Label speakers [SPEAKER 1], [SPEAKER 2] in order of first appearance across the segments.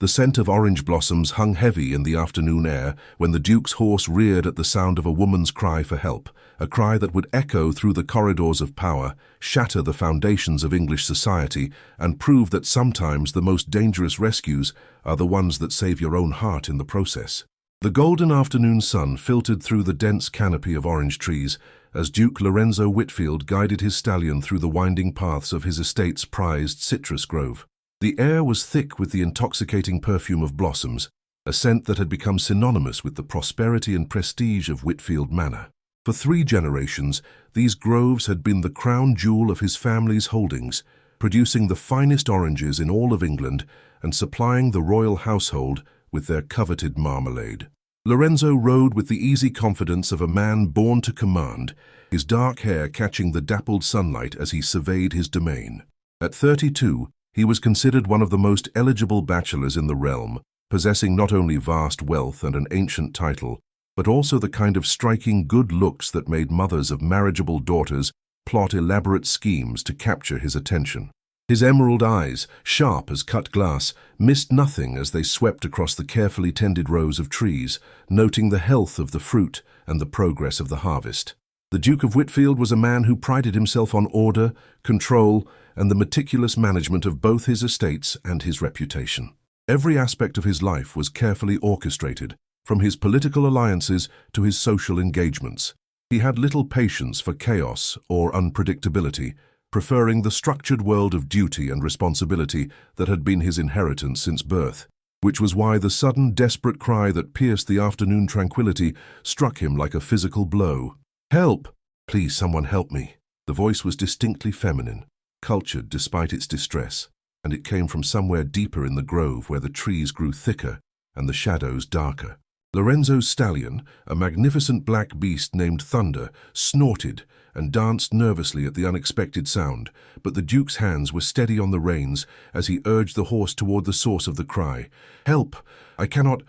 [SPEAKER 1] The scent of orange blossoms hung heavy in the afternoon air when the Duke's horse reared at the sound of a woman's cry for help, a cry that would echo through the corridors of power, shatter the foundations of English society, and prove that sometimes the most dangerous rescues are the ones that save your own heart in the process. The golden afternoon sun filtered through the dense canopy of orange trees as Duke Lorenzo Whitfield guided his stallion through the winding paths of his estate's prized citrus grove. The air was thick with the intoxicating perfume of blossoms, a scent that had become synonymous with the prosperity and prestige of Whitfield Manor. For 3 generations, these groves had been the crown jewel of his family's holdings, producing the finest oranges in all of England and supplying the royal household with their coveted marmalade. Lorenzo rode with the easy confidence of a man born to command, his dark hair catching the dappled sunlight as he surveyed his domain. At 32, he was considered one of the most eligible bachelors in the realm, possessing not only vast wealth and an ancient title, but also the kind of striking good looks that made mothers of marriageable daughters plot elaborate schemes to capture his attention. His emerald eyes, sharp as cut glass, missed nothing as they swept across the carefully tended rows of trees, noting the health of the fruit and the progress of the harvest. The Duke of Whitfield was a man who prided himself on order, control, and the meticulous management of both his estates and his reputation. Every aspect of his life was carefully orchestrated, from his political alliances to his social engagements. He had little patience for chaos or unpredictability, preferring the structured world of duty and responsibility that had been his inheritance since birth, which was why the sudden, desperate cry that pierced the afternoon tranquility struck him like a physical blow. "Help! Please, someone help me." The voice was distinctly feminine, cultured despite its distress, and it came from somewhere deeper in the grove where the trees grew thicker and the shadows darker. Lorenzo's stallion, a magnificent black beast named Thunder, snorted and danced nervously at the unexpected sound, but the Duke's hands were steady on the reins as he urged the horse toward the source of the cry. "Help! I cannot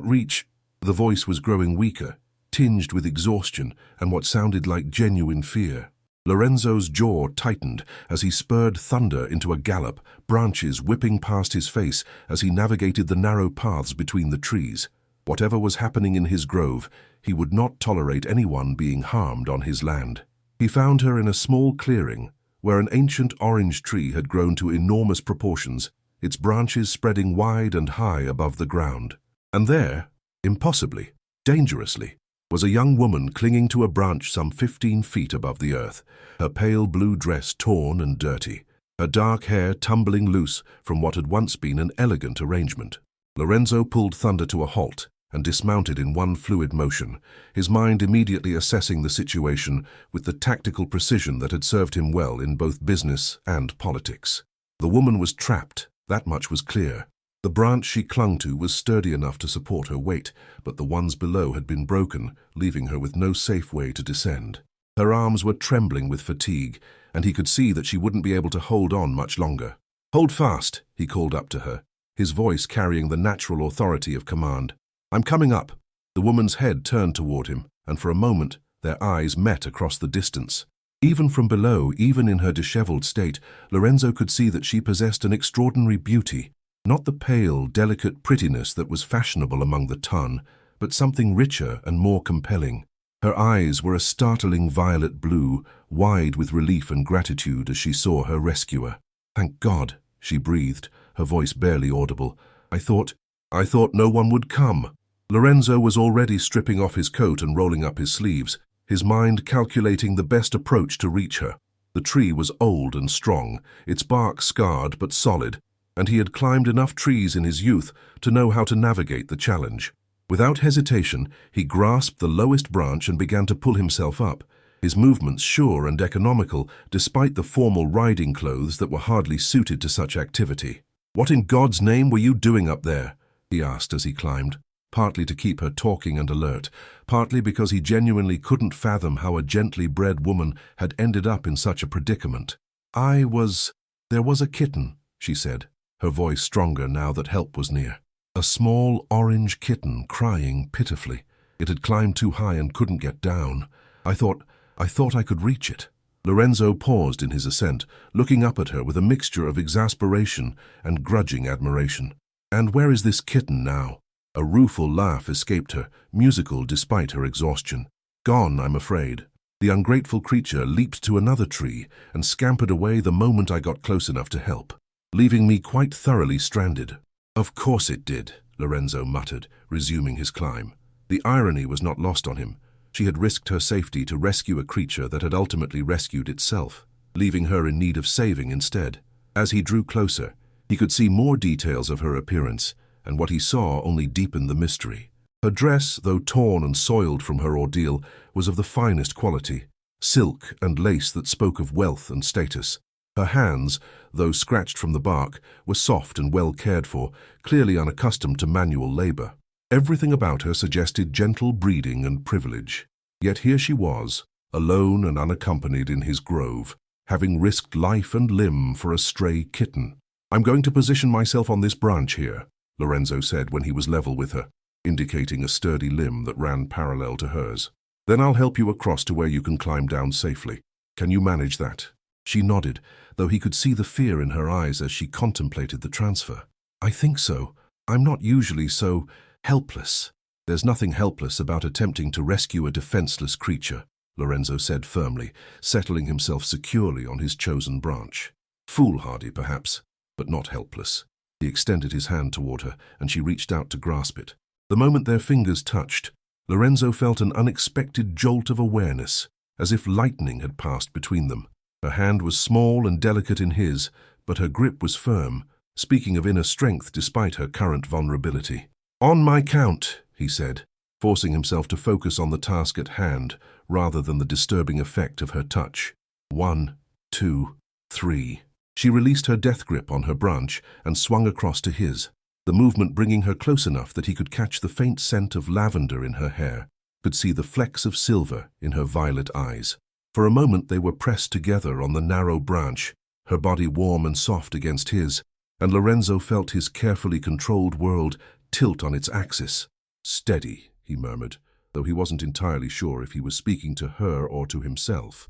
[SPEAKER 1] reach." The voice was growing weaker, tinged with exhaustion and what sounded like genuine fear. Lorenzo's jaw tightened as he spurred Thunder into a gallop, branches whipping past his face as he navigated the narrow paths between the trees. Whatever was happening in his grove, he would not tolerate anyone being harmed on his land. He found her in a small clearing, where an ancient orange tree had grown to enormous proportions, its branches spreading wide and high above the ground. And there, impossibly, dangerously, was a young woman clinging to a branch some 15 feet above the earth, her pale blue dress torn and dirty, her dark hair tumbling loose from what had once been an elegant arrangement. Lorenzo pulled Thunder to a halt and dismounted in one fluid motion, his mind immediately assessing the situation with the tactical precision that had served him well in both business and politics. The woman was trapped, that much was clear. The branch she clung to was sturdy enough to support her weight, but the ones below had been broken, leaving her with no safe way to descend. Her arms were trembling with fatigue, and he could see that she wouldn't be able to hold on much longer. "Hold fast," he called up to her, his voice carrying the natural authority of command. "I'm coming up." The woman's head turned toward him, and for a moment their eyes met across the distance. Even from below, even in her disheveled state, Lorenzo could see that she possessed an extraordinary beauty, not the pale, delicate prettiness that was fashionable among the ton, but something richer and more compelling. Her eyes were a startling violet blue, wide with relief and gratitude as she saw her rescuer. "Thank God," she breathed, her voice barely audible. I thought no one would come." Lorenzo was already stripping off his coat and rolling up his sleeves, his mind calculating the best approach to reach her. The tree was old and strong, its bark scarred but solid, and he had climbed enough trees in his youth to know how to navigate the challenge. Without hesitation, he grasped the lowest branch and began to pull himself up, his movements sure and economical despite the formal riding clothes that were hardly suited to such activity. "What in God's name were you doing up there?" he asked as he climbed, partly to keep her talking and alert, partly because he genuinely couldn't fathom how a gently bred woman had ended up in such a predicament. There was a kitten," she said, her voice stronger now that help was near. A small orange kitten crying pitifully. It had climbed too high and couldn't get down. I thought I could reach it." Lorenzo paused in his ascent, looking up at her with a mixture of exasperation and grudging admiration. "And where is this kitten now?" A rueful laugh escaped her, musical despite her exhaustion. "Gone, I'm afraid." The ungrateful creature leaped to another tree and scampered away the moment I got close enough to help, leaving me quite thoroughly stranded. "Of course it did," Lorenzo muttered, resuming his climb. The irony was not lost on him. She had risked her safety to rescue a creature that had ultimately rescued itself, leaving her in need of saving instead. As he drew closer, he could see more details of her appearance, and what he saw only deepened the mystery. Her dress, though torn and soiled from her ordeal, was of the finest quality, silk and lace that spoke of wealth and status. Her hands, though scratched from the bark, were soft and well cared for, clearly unaccustomed to manual labor. Everything about her suggested gentle breeding and privilege. Yet here she was, alone and unaccompanied in his grove, having risked life and limb for a stray kitten. "I'm going to position myself on this branch here," Lorenzo said when he was level with her, indicating a sturdy limb that ran parallel to hers. "Then I'll help you across to where you can climb down safely. Can you manage that?" She nodded, though he could see the fear in her eyes as she contemplated the transfer. "I think so. I'm not usually so helpless." "There's nothing helpless about attempting to rescue a defenseless creature," Lorenzo said firmly, settling himself securely on his chosen branch. "Foolhardy, perhaps, but not helpless." He extended his hand toward her, and she reached out to grasp it. The moment their fingers touched, Lorenzo felt an unexpected jolt of awareness, as if lightning had passed between them. Her hand was small and delicate in his, but her grip was firm, speaking of inner strength despite her current vulnerability. "On my count," he said, forcing himself to focus on the task at hand rather than the disturbing effect of her touch. 1, 2, 3. She released her death grip on her branch and swung across to his, the movement bringing her close enough that he could catch the faint scent of lavender in her hair, could see the flecks of silver in her violet eyes. For a moment they were pressed together on the narrow branch, her body warm and soft against his, and Lorenzo felt his carefully controlled world tilt on its axis. "Steady," he murmured, though he wasn't entirely sure if he was speaking to her or to himself.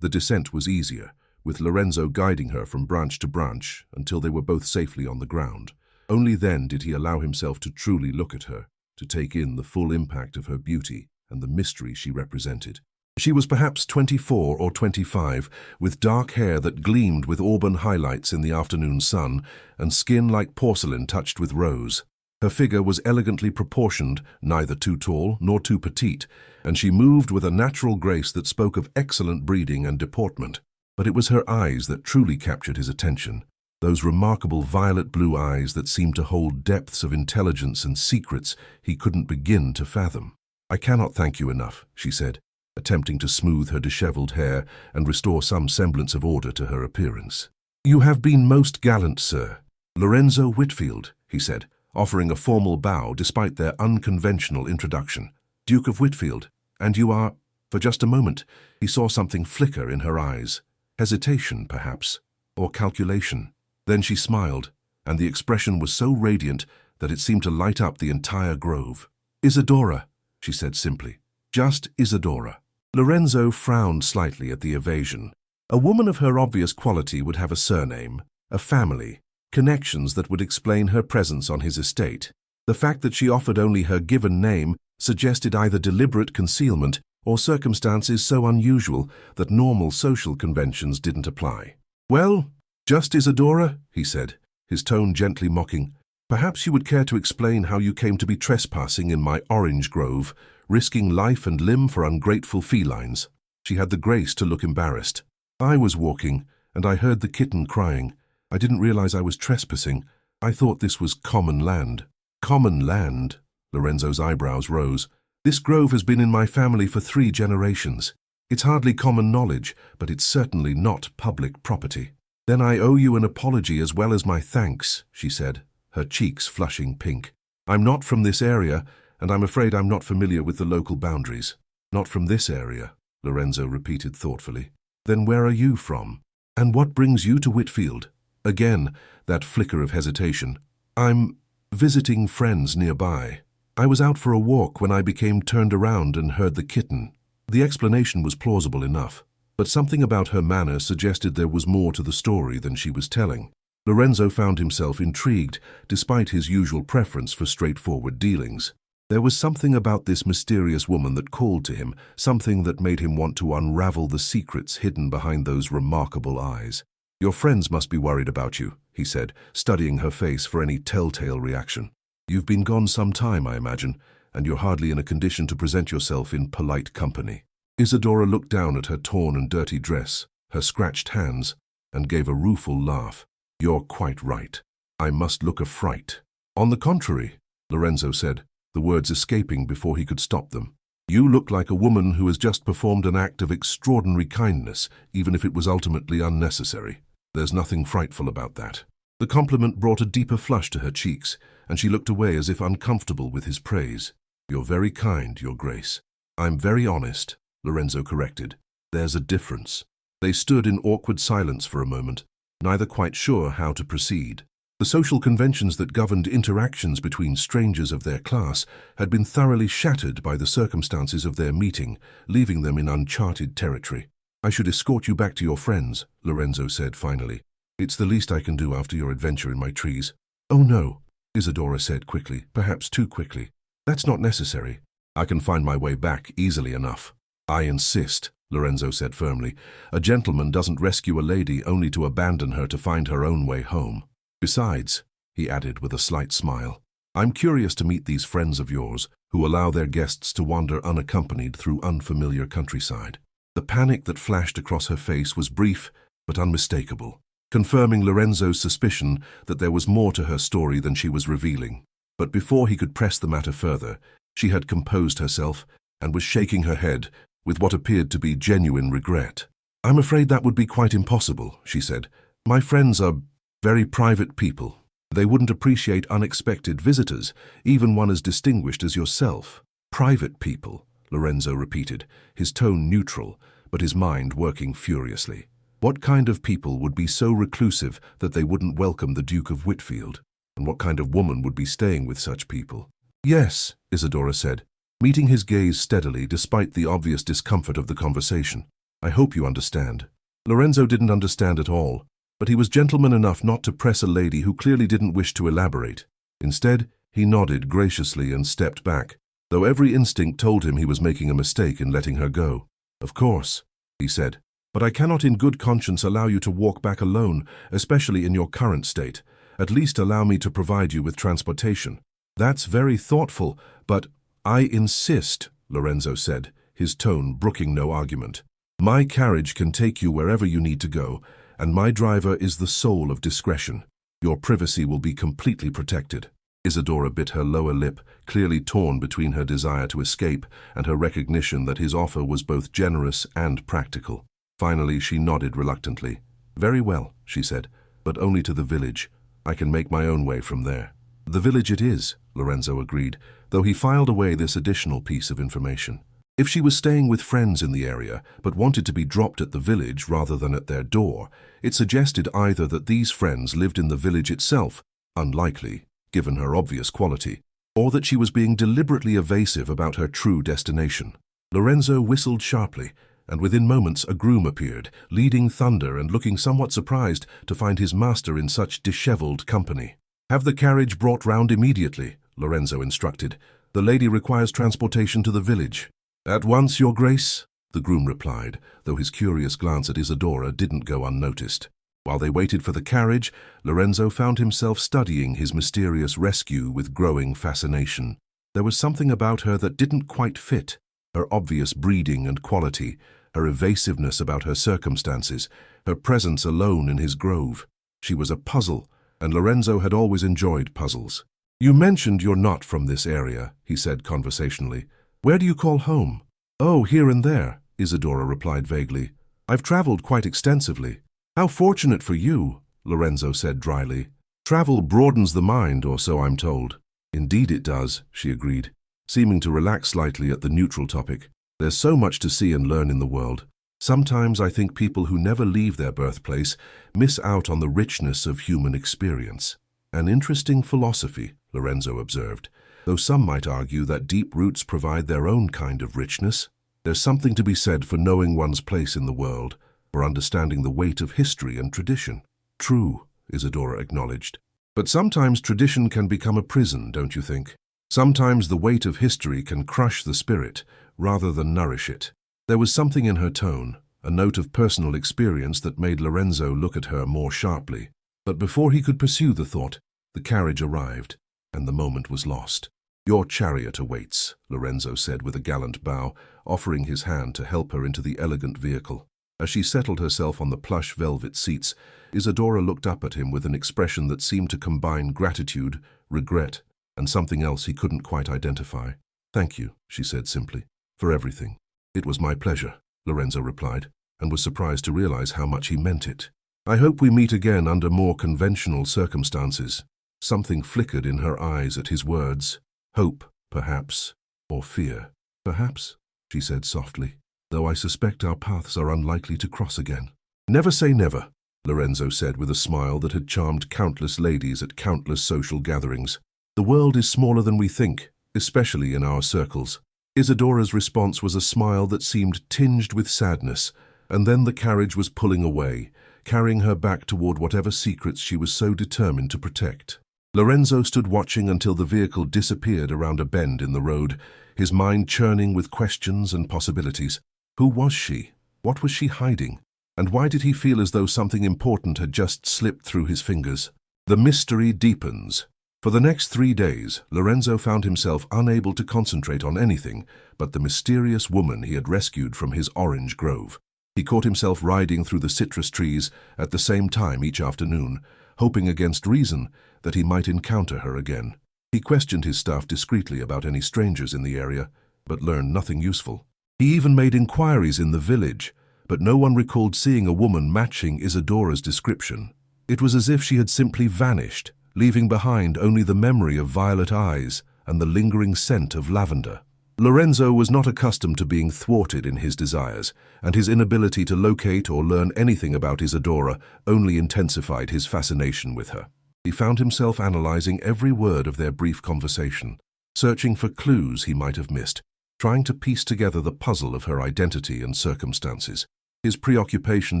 [SPEAKER 1] The descent was easier, with Lorenzo guiding her from branch to branch until they were both safely on the ground. Only then did he allow himself to truly look at her, to take in the full impact of her beauty and the mystery she represented. She was perhaps 24 or 25, with dark hair that gleamed with auburn highlights in the afternoon sun, and skin like porcelain touched with rose. Her figure was elegantly proportioned, neither too tall nor too petite, and she moved with a natural grace that spoke of excellent breeding and deportment. But it was her eyes that truly captured his attention, those remarkable violet blue eyes that seemed to hold depths of intelligence and secrets he couldn't begin to fathom. "I cannot thank you enough," she said, attempting to smooth her disheveled hair and restore some semblance of order to her appearance. "You have been most gallant, sir." "Lorenzo Whitfield," he said, offering a formal bow despite their unconventional introduction. "Duke of Whitfield, and you are—" For just a moment, he saw something flicker in her eyes. Hesitation, perhaps, or calculation. Then she smiled, and the expression was so radiant that it seemed to light up the entire grove. "Isadora," she said simply. "Just Isadora." Lorenzo frowned slightly at the evasion. A woman of her obvious quality would have a surname, a family, connections that would explain her presence on his estate. The fact that she offered only her given name suggested either deliberate concealment or circumstances so unusual that normal social conventions didn't apply. "Well, just Isadora," he said, his tone gently mocking. "Perhaps you would care to explain how you came to be trespassing in my orange grove, risking life and limb for ungrateful felines." She had the grace to look embarrassed. "I was walking, and I heard the kitten crying. I didn't realize I was trespassing. I thought this was common land." "Common land?" Lorenzo's eyebrows rose. "This grove has been in my family for 3 generations. It's hardly common knowledge, but it's certainly not public property." "Then I owe you an apology as well as my thanks," she said, her cheeks flushing pink. "I'm not from this area, and I'm afraid I'm not familiar with the local boundaries." "Not from this area," Lorenzo repeated thoughtfully. "Then where are you from? And what brings you to Whitfield?" Again, that flicker of hesitation. "I'm visiting friends nearby. I was out for a walk when I became turned around and heard the kitten." The explanation was plausible enough, but something about her manner suggested there was more to the story than she was telling. Lorenzo found himself intrigued, despite his usual preference for straightforward dealings. There was something about this mysterious woman that called to him, something that made him want to unravel the secrets hidden behind those remarkable eyes. "Your friends must be worried about you," he said, studying her face for any telltale reaction. "You've been gone some time, I imagine, and you're hardly in a condition to present yourself in polite company." Isadora looked down at her torn and dirty dress, her scratched hands, and gave a rueful laugh. "You're quite right. I must look a fright." "On the contrary," Lorenzo said, the words escaping before he could stop them. "You look like a woman who has just performed an act of extraordinary kindness, even if it was ultimately unnecessary. There's nothing frightful about that." The compliment brought a deeper flush to her cheeks, and she looked away as if uncomfortable with his praise. "You're very kind, Your Grace." "I'm very honest," Lorenzo corrected. "There's a difference." They stood in awkward silence for a moment, neither quite sure how to proceed. The social conventions that governed interactions between strangers of their class had been thoroughly shattered by the circumstances of their meeting, leaving them in uncharted territory. "I should escort you back to your friends," Lorenzo said finally. "It's the least I can do after your adventure in my trees." "Oh no," Isadora said quickly, perhaps too quickly. "That's not necessary. I can find my way back easily enough." "I insist," Lorenzo said firmly. "A gentleman doesn't rescue a lady only to abandon her to find her own way home. Besides," he added with a slight smile, "I'm curious to meet these friends of yours who allow their guests to wander unaccompanied through unfamiliar countryside." The panic that flashed across her face was brief but unmistakable, confirming Lorenzo's suspicion that there was more to her story than she was revealing. But before he could press the matter further, she had composed herself and was shaking her head with what appeared to be genuine regret. "I'm afraid that would be quite impossible," she said. "My friends are very private people. They wouldn't appreciate unexpected visitors, even one as distinguished as yourself." "Private people," Lorenzo repeated, his tone neutral, but his mind working furiously. What kind of people would be so reclusive that they wouldn't welcome the Duke of Whitfield? And what kind of woman would be staying with such people? "Yes," Isadora said, meeting his gaze steadily despite the obvious discomfort of the conversation. "I hope you understand." Lorenzo didn't understand at all, but he was gentleman enough not to press a lady who clearly didn't wish to elaborate. Instead, he nodded graciously and stepped back, though every instinct told him he was making a mistake in letting her go. "Of course," he said, "but I cannot in good conscience allow you to walk back alone, especially in your current state. At least allow me to provide you with transportation." "That's very thoughtful, but—" "I insist," Lorenzo said, his tone brooking no argument. "My carriage can take you wherever you need to go, and my driver is the soul of discretion. Your privacy will be completely protected." Isadora bit her lower lip, clearly torn between her desire to escape and her recognition that his offer was both generous and practical. Finally, she nodded reluctantly. "Very well," she said, "but only to the village. I can make my own way from there." "The village it is," Lorenzo agreed, though he filed away this additional piece of information. If she was staying with friends in the area, but wanted to be dropped at the village rather than at their door, it suggested either that these friends lived in the village itself, unlikely, given her obvious quality, or that she was being deliberately evasive about her true destination. Lorenzo whistled sharply, and within moments a groom appeared, leading Thunder and looking somewhat surprised to find his master in such disheveled company. "Have the carriage brought round immediately," Lorenzo instructed. "The lady requires transportation to the village." "At once, Your Grace," the groom replied, though his curious glance at Isadora didn't go unnoticed. While they waited for the carriage, Lorenzo found himself studying his mysterious rescue with growing fascination. There was something about her that didn't quite fit. Her obvious breeding and quality, her evasiveness about her circumstances, her presence alone in his grove. She was a puzzle, and Lorenzo had always enjoyed puzzles. "You mentioned you're not from this area," he said conversationally. "Where do you call home?" "Oh, here and there," Isadora replied vaguely. "I've traveled quite extensively." "How fortunate for you," Lorenzo said dryly. "Travel broadens the mind, or so I'm told." "Indeed it does," she agreed, seeming to relax slightly at the neutral topic. "There's so much to see and learn in the world. Sometimes I think people who never leave their birthplace miss out on the richness of human experience." "An interesting philosophy," Lorenzo observed, though some might argue that deep roots provide their own kind of richness. There's something to be said for knowing one's place in the world, for understanding the weight of history and tradition. "True," Isadora acknowledged. But sometimes tradition can become a prison, don't you think? Sometimes the weight of history can crush the spirit rather than nourish it. There was something in her tone, a note of personal experience that made Lorenzo look at her more sharply. But before he could pursue the thought, the carriage arrived, and the moment was lost. "Your chariot awaits," Lorenzo said with a gallant bow, offering his hand to help her into the elegant vehicle. As she settled herself on the plush velvet seats, Isadora looked up at him with an expression that seemed to combine gratitude, regret, and something else he couldn't quite identify. "Thank you," she said simply, "for everything." "It was my pleasure," Lorenzo replied, and was surprised to realize how much he meant it. "I hope we meet again under more conventional circumstances." Something flickered in her eyes at his words. Hope, perhaps, or fear. "Perhaps," she said softly, "though I suspect our paths are unlikely to cross again." "Never say never," Lorenzo said with a smile that had charmed countless ladies at countless social gatherings. "The world is smaller than we think, especially in our circles." Isadora's response was a smile that seemed tinged with sadness, and then the carriage was pulling away, carrying her back toward whatever secrets she was so determined to protect. Lorenzo stood watching until the vehicle disappeared around a bend in the road, his mind churning with questions and possibilities. Who was she? What was she hiding? And why did he feel as though something important had just slipped through his fingers? The mystery deepens. For the next 3 days, Lorenzo found himself unable to concentrate on anything but the mysterious woman he had rescued from his orange grove. He caught himself riding through the citrus trees at the same time each afternoon, hoping against reason that he might encounter her again. He questioned his staff discreetly about any strangers in the area, but learned nothing useful. He even made inquiries in the village, but no one recalled seeing a woman matching Isadora's description. It was as if she had simply vanished, leaving behind only the memory of violet eyes and the lingering scent of lavender. Lorenzo was not accustomed to being thwarted in his desires, and his inability to locate or learn anything about Isadora only intensified his fascination with her. He found himself analyzing every word of their brief conversation, searching for clues he might have missed, trying to piece together the puzzle of her identity and circumstances. His preoccupation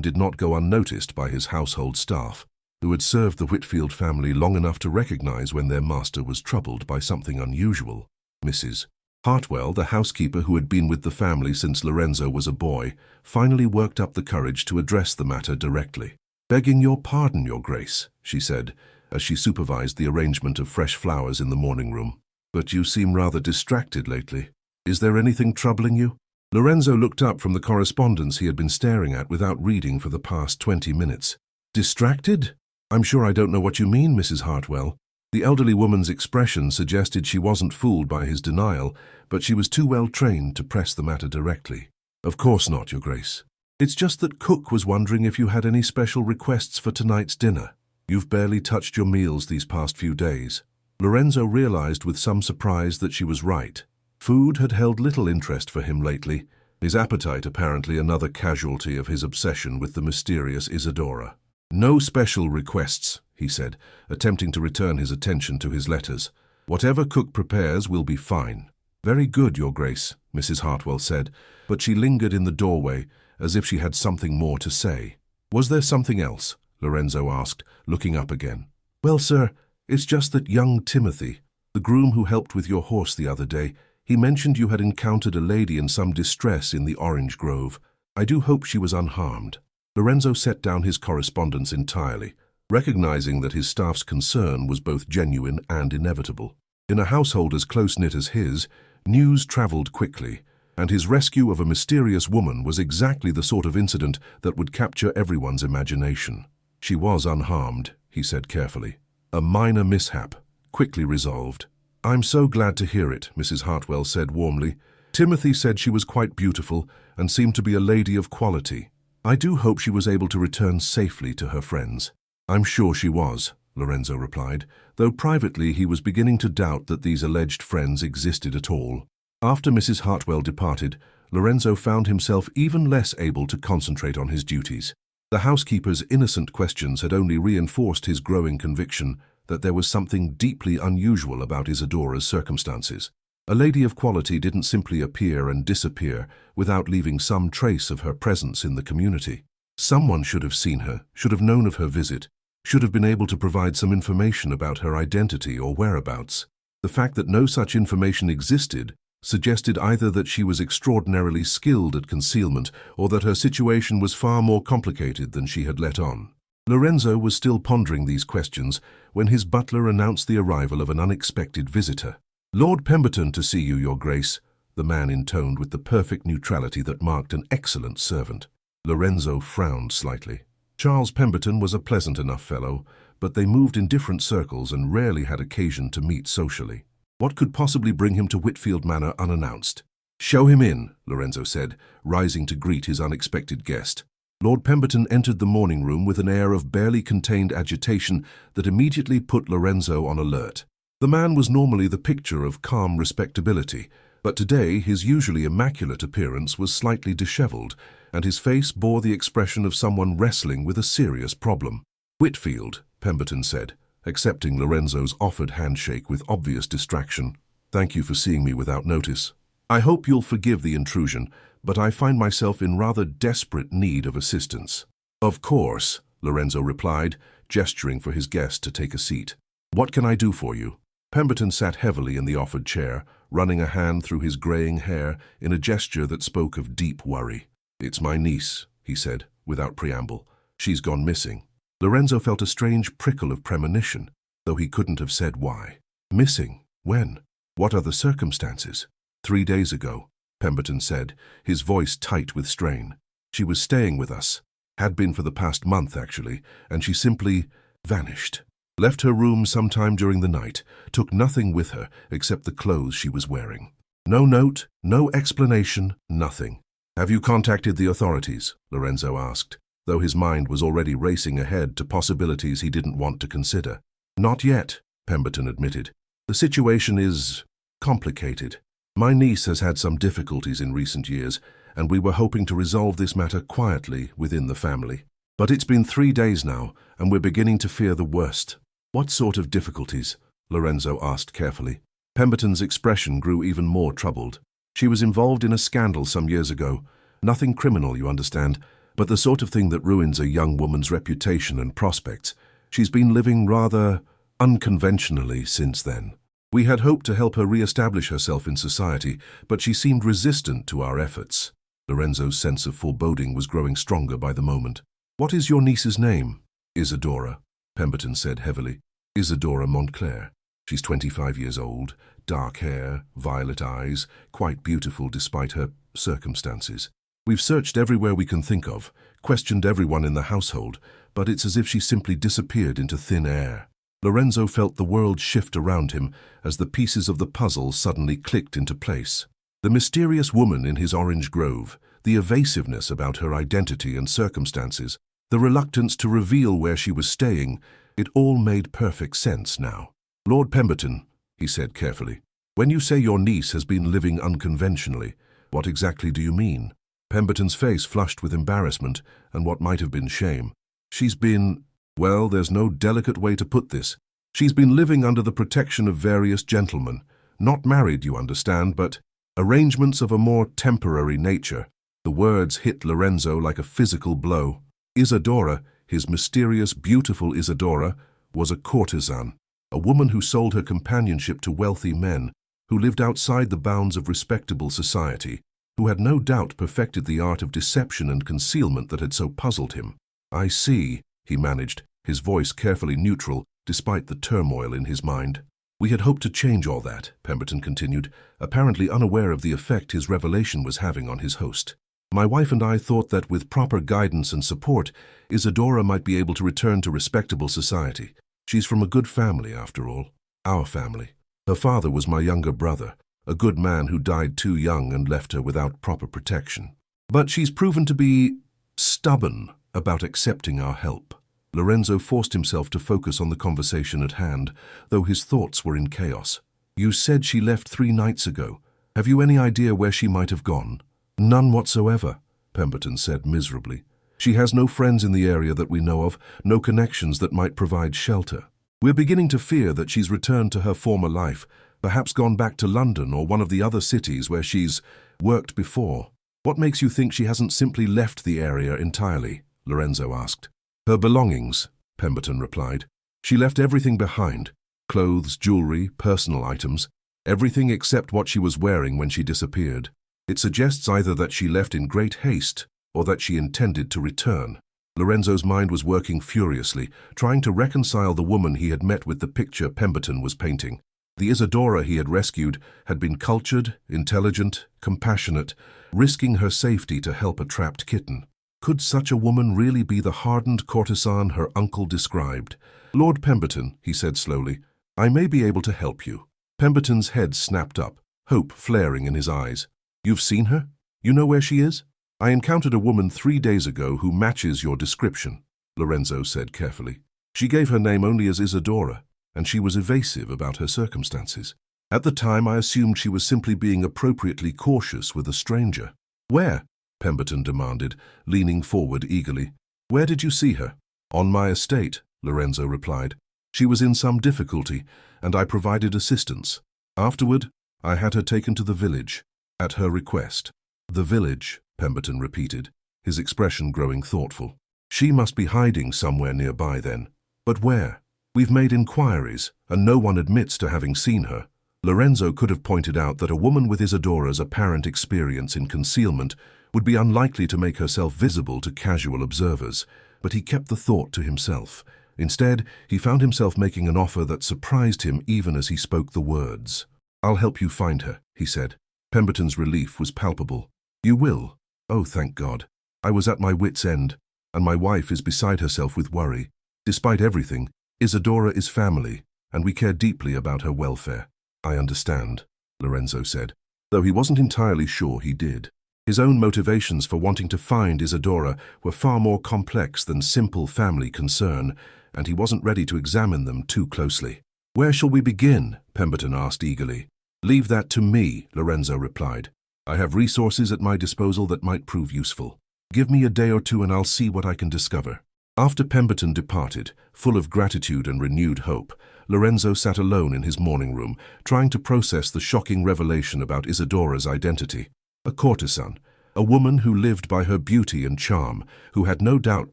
[SPEAKER 1] did not go unnoticed by his household staff, who had served the Whitfield family long enough to recognize when their master was troubled by something unusual. Mrs. Hartwell, the housekeeper who had been with the family since Lorenzo was a boy, finally worked up the courage to address the matter directly. "Begging your pardon, Your Grace," she said, as she supervised the arrangement of fresh flowers in the morning room. "But you seem rather distracted lately. Is there anything troubling you?" Lorenzo looked up from the correspondence he had been staring at without reading for the past 20 minutes. "Distracted? I'm sure I don't know what you mean, Mrs. Hartwell." The elderly woman's expression suggested she wasn't fooled by his denial, but she was too well trained to press the matter directly. "Of course not, Your Grace. It's just that Cook was wondering if you had any special requests for tonight's dinner. You've barely touched your meals these past few days." Lorenzo realized with some surprise that she was right. Food had held little interest for him lately, his appetite apparently another casualty of his obsession with the mysterious Isadora. "No special requests," he said, attempting to return his attention to his letters. "Whatever Cook prepares will be fine." "Very good, Your Grace," Mrs. Hartwell said, but she lingered in the doorway as if she had something more to say. "Was there something else?" Lorenzo asked, looking up again. "Well, sir, it's just that young Timothy, the groom who helped with your horse the other day, he mentioned you had encountered a lady in some distress in the orange grove. I do hope she was unharmed." Lorenzo set down his correspondence entirely, recognizing that his staff's concern was both genuine and inevitable. In a household as close-knit as his, news traveled quickly, and his rescue of a mysterious woman was exactly the sort of incident that would capture everyone's imagination. "She was unharmed," he said carefully. "A minor mishap, quickly resolved." "I'm so glad to hear it," Mrs. Hartwell said warmly. "Timothy said she was quite beautiful and seemed to be a lady of quality. I do hope she was able to return safely to her friends." "I'm sure she was," Lorenzo replied, though privately he was beginning to doubt that these alleged friends existed at all. After Mrs. Hartwell departed, Lorenzo found himself even less able to concentrate on his duties. The housekeeper's innocent questions had only reinforced his growing conviction that there was something deeply unusual about Isadora's circumstances. A lady of quality didn't simply appear and disappear without leaving some trace of her presence in the community. Someone should have seen her, should have known of her visit, should have been able to provide some information about her identity or whereabouts. The fact that no such information existed suggested either that she was extraordinarily skilled at concealment or that her situation was far more complicated than she had let on. Lorenzo was still pondering these questions when his butler announced the arrival of an unexpected visitor. "Lord Pemberton to see you, Your Grace," the man intoned with the perfect neutrality that marked an excellent servant. Lorenzo frowned slightly. Charles Pemberton was a pleasant enough fellow, but they moved in different circles and rarely had occasion to meet socially. What could possibly bring him to Whitfield Manor unannounced? "Show him in," Lorenzo said, rising to greet his unexpected guest. Lord Pemberton entered the morning room with an air of barely contained agitation that immediately put Lorenzo on alert. The man was normally the picture of calm respectability, but today his usually immaculate appearance was slightly disheveled, and his face bore the expression of someone wrestling with a serious problem. "Whitfield," Pemberton said, accepting Lorenzo's offered handshake with obvious distraction. "Thank you for seeing me without notice. I hope you'll forgive the intrusion, but I find myself in rather desperate need of assistance." "Of course," Lorenzo replied, gesturing for his guest to take a seat. "What can I do for you?" Pemberton sat heavily in the offered chair, running a hand through his graying hair in a gesture that spoke of deep worry. "It's my niece," he said, without preamble. "She's gone missing." Lorenzo felt a strange prickle of premonition, though he couldn't have said why. "Missing? When? What are the circumstances?" 3 days ago, Pemberton said, his voice tight with strain. "She was staying with us. Had been for the past month, actually, and she simply vanished. Left her room sometime during the night, took nothing with her except the clothes she was wearing. No note, no explanation, nothing." "Have you contacted the authorities?" Lorenzo asked, though his mind was already racing ahead to possibilities he didn't want to consider. "Not yet," Pemberton admitted. "The situation is complicated. My niece has had some difficulties in recent years, and we were hoping to resolve this matter quietly within the family. But it's been 3 days now, and we're beginning to fear the worst." "What sort of difficulties?" Lorenzo asked carefully. Pemberton's expression grew even more troubled. "She was involved in a scandal some years ago. Nothing criminal, you understand, but the sort of thing that ruins a young woman's reputation and prospects. She's been living rather unconventionally since then. We had hoped to help her re-establish herself in society, but she seemed resistant to our efforts." Lorenzo's sense of foreboding was growing stronger by the moment. "What is your niece's name?" "Isadora," Pemberton said heavily. "Isadora Montclair. She's 25 years old, dark hair, violet eyes, quite beautiful despite her circumstances. We've searched everywhere we can think of, questioned everyone in the household, but it's as if she simply disappeared into thin air." Lorenzo felt the world shift around him as the pieces of the puzzle suddenly clicked into place. The mysterious woman in his orange grove, the evasiveness about her identity and circumstances, the reluctance to reveal where she was staying, it all made perfect sense now. "Lord Pemberton," he said carefully, "when you say your niece has been living unconventionally, what exactly do you mean?" Pemberton's face flushed with embarrassment and what might have been shame. "She's been... well, there's no delicate way to put this. She's been living under the protection of various gentlemen. Not married, you understand, but arrangements of a more temporary nature." The words hit Lorenzo like a physical blow. Isadora, his mysterious, beautiful Isadora, was a courtesan, a woman who sold her companionship to wealthy men, who lived outside the bounds of respectable society, who had no doubt perfected the art of deception and concealment that had so puzzled him. "I see," he managed, his voice carefully neutral, despite the turmoil in his mind. "We had hoped to change all that," Pemberton continued, apparently unaware of the effect his revelation was having on his host. "My wife and I thought that with proper guidance and support, Isadora might be able to return to respectable society. She's from a good family, after all. Our family. Her father was my younger brother, a good man who died too young and left her without proper protection. But she's proven to be stubborn about accepting our help." Lorenzo forced himself to focus on the conversation at hand, though his thoughts were in chaos. "You said she left 3 nights ago. Have you any idea where she might have gone?" "None whatsoever," Pemberton said miserably. "She has no friends in the area that we know of, no connections that might provide shelter. We're beginning to fear that she's returned to her former life, perhaps gone back to London or one of the other cities where she's worked before." "What makes you think she hasn't simply left the area entirely?" Lorenzo asked. "Her belongings," Pemberton replied. She left everything behind: clothes, jewelry, personal items, everything except what she was wearing when she disappeared. It suggests either that she left in great haste or that she intended to return. Lorenzo's mind was working furiously, trying to reconcile the woman he had met with the picture Pemberton was painting. The Isadora he had rescued had been cultured, intelligent, compassionate, risking her safety to help a trapped kitten. Could such a woman really be the hardened courtesan her uncle described? "Lord Pemberton," he said slowly, "I may be able to help you." Pemberton's head snapped up, hope flaring in his eyes. "You've seen her? You know where she is?" "I encountered a woman 3 days ago who matches your description," Lorenzo said carefully. "She gave her name only as Isadora, and she was evasive about her circumstances. At the time, I assumed she was simply being appropriately cautious with a stranger." "Where?" Pemberton demanded, leaning forward eagerly. "Where did you see her?" "On my estate," Lorenzo replied. "She was in some difficulty, and I provided assistance. Afterward, I had her taken to the village, at her request." "The village," Pemberton repeated, his expression growing thoughtful. "She must be hiding somewhere nearby then. But where? We've made inquiries, and no one admits to having seen her." Lorenzo could have pointed out that a woman with Isadora's apparent experience in concealment would be unlikely to make herself visible to casual observers, but he kept the thought to himself. Instead, he found himself making an offer that surprised him even as he spoke the words. "I'll help you find her," he said. Pemberton's relief was palpable. "You will? Oh, thank God. I was at my wit's end, and my wife is beside herself with worry. Despite everything, Isadora is family, and we care deeply about her welfare." "I understand," Lorenzo said, though he wasn't entirely sure he did. His own motivations for wanting to find Isadora were far more complex than simple family concern, and he wasn't ready to examine them too closely. "Where shall we begin?" Pemberton asked eagerly. "Leave that to me," Lorenzo replied. "I have resources at my disposal that might prove useful. Give me a day or two and I'll see what I can discover." After Pemberton departed, full of gratitude and renewed hope, Lorenzo sat alone in his morning room, trying to process the shocking revelation about Isadora's identity. A courtesan, a woman who lived by her beauty and charm, who had no doubt